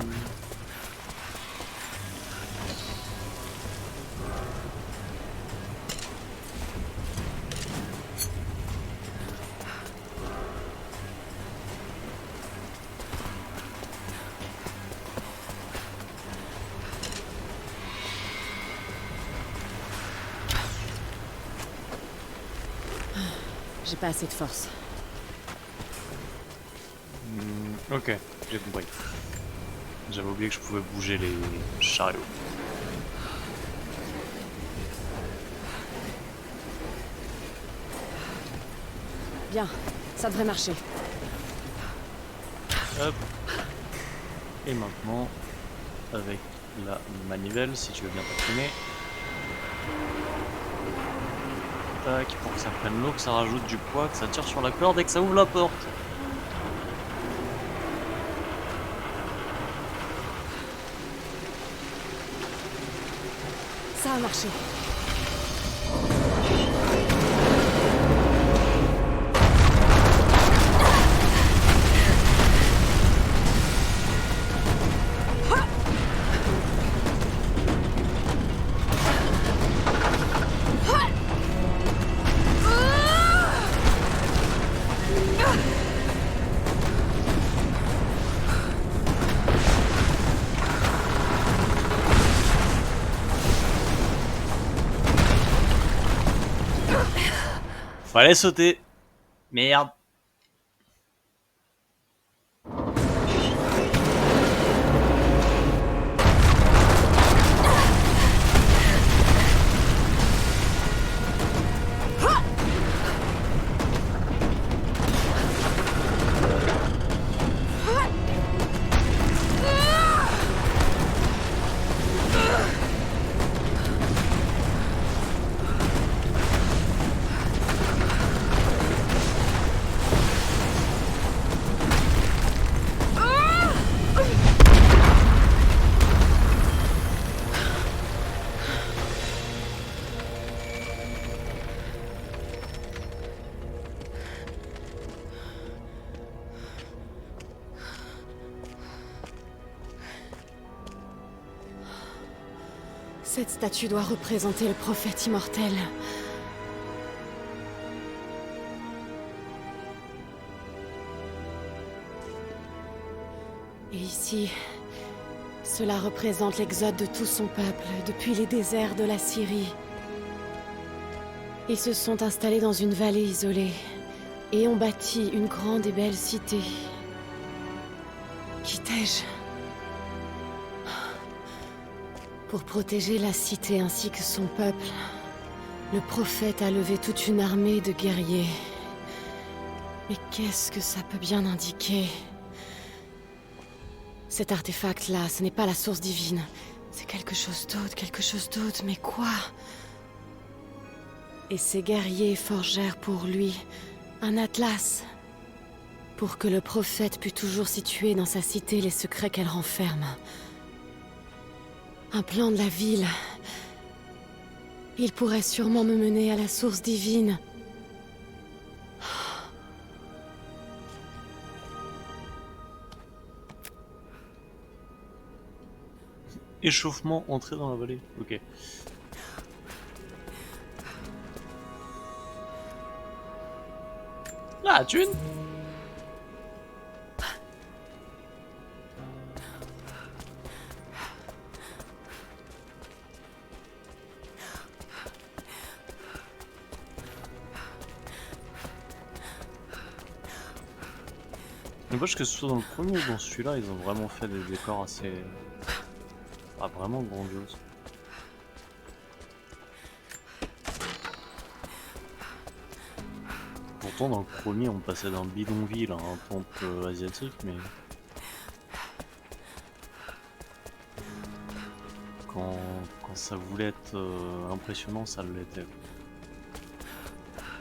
J'ai pas assez de force.
Ok, j'ai compris. J'avais oublié que je pouvais bouger les chariots.
Bien, ça devrait marcher.
Hop. Et maintenant, avec la manivelle, si tu veux bien t'appuyer. Tac, pour que ça prenne l'eau, que ça rajoute du poids, que ça tire sur la corde et que ça ouvre la porte.
Ça a marché.
Fallait sauter. Merde.
Cette statue doit représenter le prophète immortel. Et ici, cela représente l'exode de tout son peuple depuis les déserts de la Syrie. Ils se sont installés dans une vallée isolée et ont bâti une grande et belle cité. Qui t'ai-je ? Pour protéger la cité ainsi que son peuple, le prophète a levé toute une armée de guerriers. Mais qu'est-ce que ça peut bien indiquer? Cet artefact-là, ce n'est pas la source divine. C'est quelque chose d'autre, mais quoi? Et ces guerriers forgèrent pour lui un atlas, pour que le prophète pût toujours situer dans sa cité les secrets qu'elle renferme. Un plan de la ville. Il pourrait sûrement me mener à la source divine.
Échauffement, entrée dans la vallée. Ok. Ah, thune. N'empêche que ce soit dans le premier ou dans celui-là, ils ont vraiment fait des décors assez... vraiment grandioses. Pourtant dans le premier on passait d'un bidonville à un temple asiatique, mais... Quand ça voulait être impressionnant, ça l'était.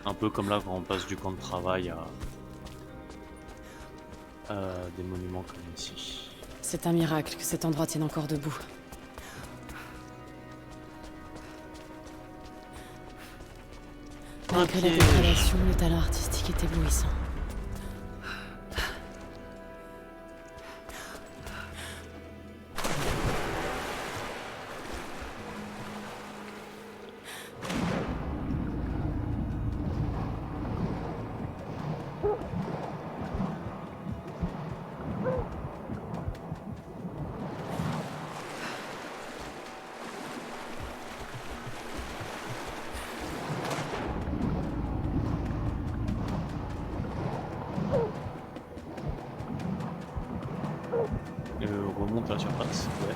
Un peu comme là quand on passe du camp de travail à des monuments comme ici.
C'est un miracle que cet endroit tienne encore debout. Malgré la dégradation, le talent artistique est éblouissant.
Remonte à la surface, ouais.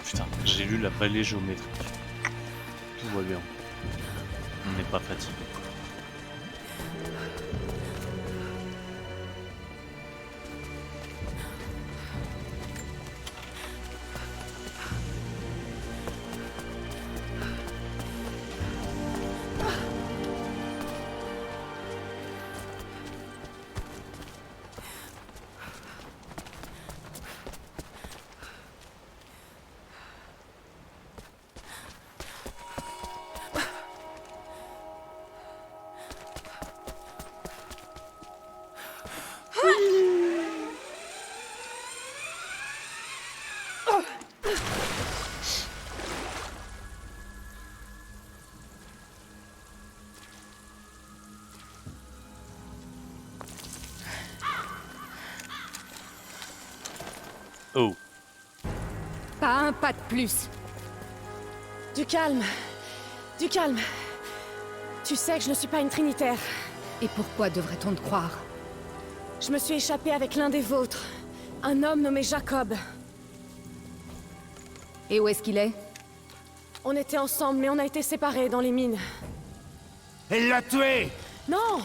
Putain, j'ai lu la vallée géométrique. Tout va bien. On n'est pas fatigué. Oh.
Pas un pas de plus.
Du calme. Du calme. Tu sais que je ne suis pas une trinitaire.
Et pourquoi devrait-on te croire?
Je me suis échappée avec l'un des vôtres. Un homme nommé Jacob.
Et où est-ce qu'il est?
On était ensemble, mais on a été séparés dans les mines.
Elle l'a tué!
Non! Non,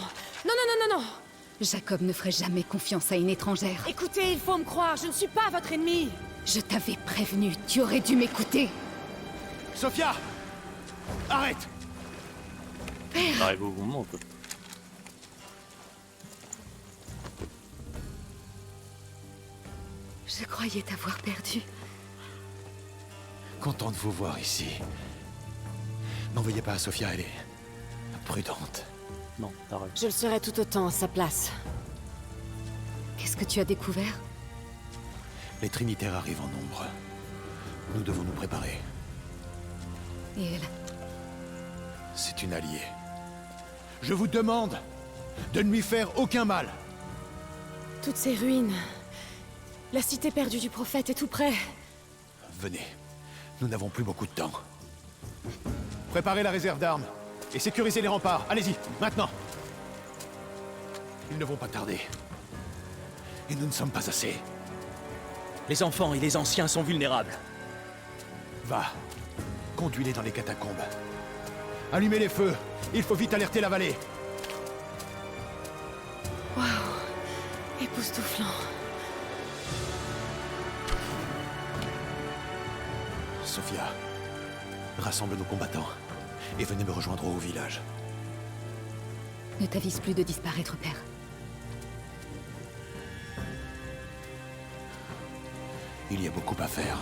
non, non, non, non!
Jacob ne ferait jamais confiance à une étrangère.
Écoutez, il faut me croire, je ne suis pas votre ennemi!
Je t'avais prévenu, tu aurais dû m'écouter.
Sophia! Arrête!
Ça arrive au bon moment, quoi.
Je croyais t'avoir perdu.
Content de vous voir ici. N'en veuillez pas à Sophia, elle est prudente.
Non, t'as raison.
Je le serai tout autant à sa place.
Qu'est-ce que tu as découvert?
Les Trinitaires arrivent en nombre. Nous devons nous préparer.
Et elle?
C'est une alliée.
Je vous demande de ne lui faire aucun mal.
Toutes ces ruines... La cité perdue du prophète est tout près.
Venez. Nous n'avons plus beaucoup de temps.
Préparez la réserve d'armes.
Et sécurisez les remparts. Allez-y, maintenant. Ils ne vont pas tarder. Et nous ne sommes pas assez.
Les enfants et les anciens sont vulnérables.
Va. Conduis-les dans les catacombes. Allumez les feux. Il faut vite alerter la vallée.
Waouh, époustouflant.
Sophia, rassemble nos combattants et venez me rejoindre au village.
Ne t'avise plus de disparaître, père.
Il y a beaucoup à faire.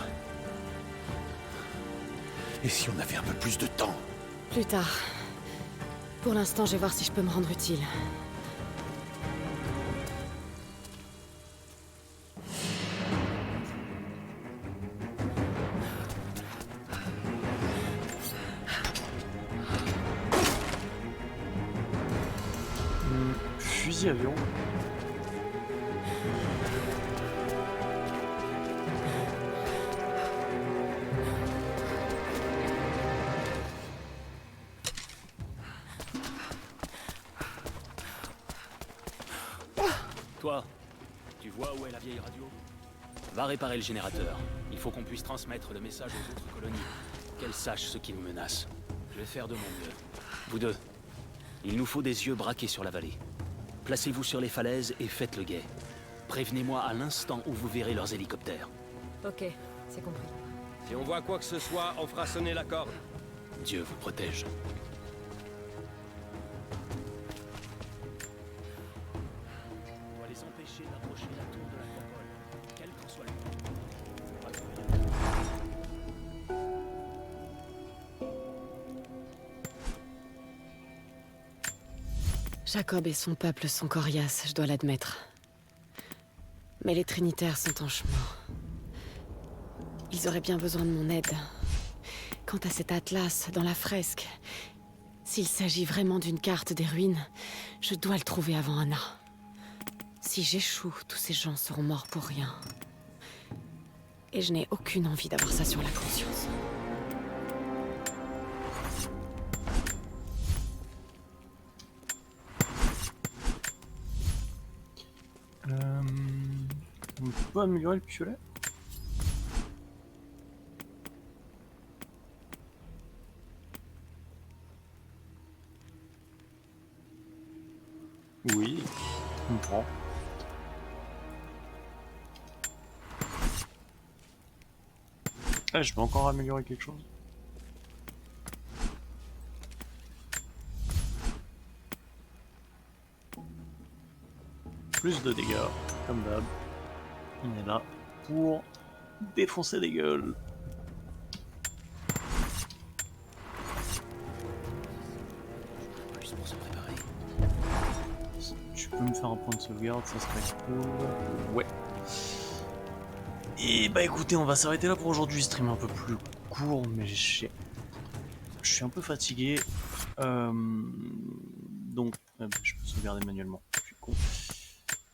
Et si on avait un peu plus de temps?
Plus tard. Pour l'instant, je vais voir si je peux me rendre utile.
Fusil avion.
Toi, tu vois où est la vieille radio? Va réparer le générateur. Il faut qu'on puisse transmettre le message aux autres colonies. Qu'elles sachent ce qui nous menace. Je vais faire de mon mieux. Vous deux, il nous faut des yeux braqués sur la vallée. Placez-vous sur les falaises et faites le guet. Prévenez-moi à l'instant où vous verrez leurs hélicoptères.
Ok, c'est compris.
Si on voit quoi que ce soit, on fera sonner la corde.
Dieu vous protège. On doit les empêcher d'approcher la tour de l'Acropole, quel qu'en soit le
Jacob et son peuple sont coriaces, je dois l'admettre. Mais les Trinitaires sont en chemin. Ils auraient bien besoin de mon aide. Quant à cet atlas dans la fresque, s'il s'agit vraiment d'une carte des ruines, je dois le trouver avant Anna. Si j'échoue, tous ces gens seront morts pour rien. Et je n'ai aucune envie d'avoir ça sur la conscience.
On peut améliorer le piolet? Oui, on prend. Ah, je peux encore améliorer quelque chose. Plus de dégâts, comme d'hab. On est là pour défoncer des gueules.
Plus pour se préparer.
Tu peux me faire un point de sauvegarde, ça serait cool. Ouais. Et bah écoutez, on va s'arrêter là pour aujourd'hui. Stream un peu plus court, mais je suis un peu fatigué. Donc, je peux sauvegarder manuellement. Je suis con.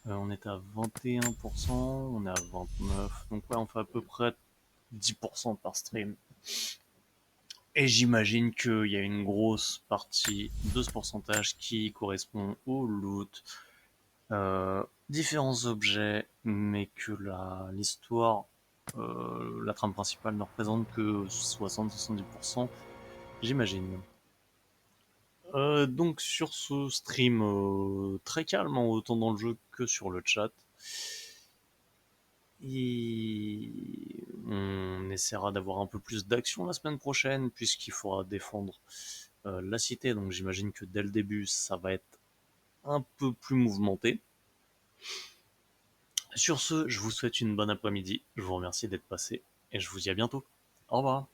On est à 21%, on est à 29%, donc ouais, on fait à peu près 10% par stream. Et j'imagine qu'il y a une grosse partie de ce pourcentage qui correspond au loot, différents objets, mais que l'histoire, la trame principale ne représente que 60-70%, j'imagine. Donc sur ce stream très calme, autant dans le jeu que sur le chat, et on essaiera d'avoir un peu plus d'action la semaine prochaine puisqu'il faudra défendre la cité, donc j'imagine que dès le début ça va être un peu plus mouvementé. Sur ce, je vous souhaite une bonne après-midi, je vous remercie d'être passé et je vous dis à bientôt. Au revoir.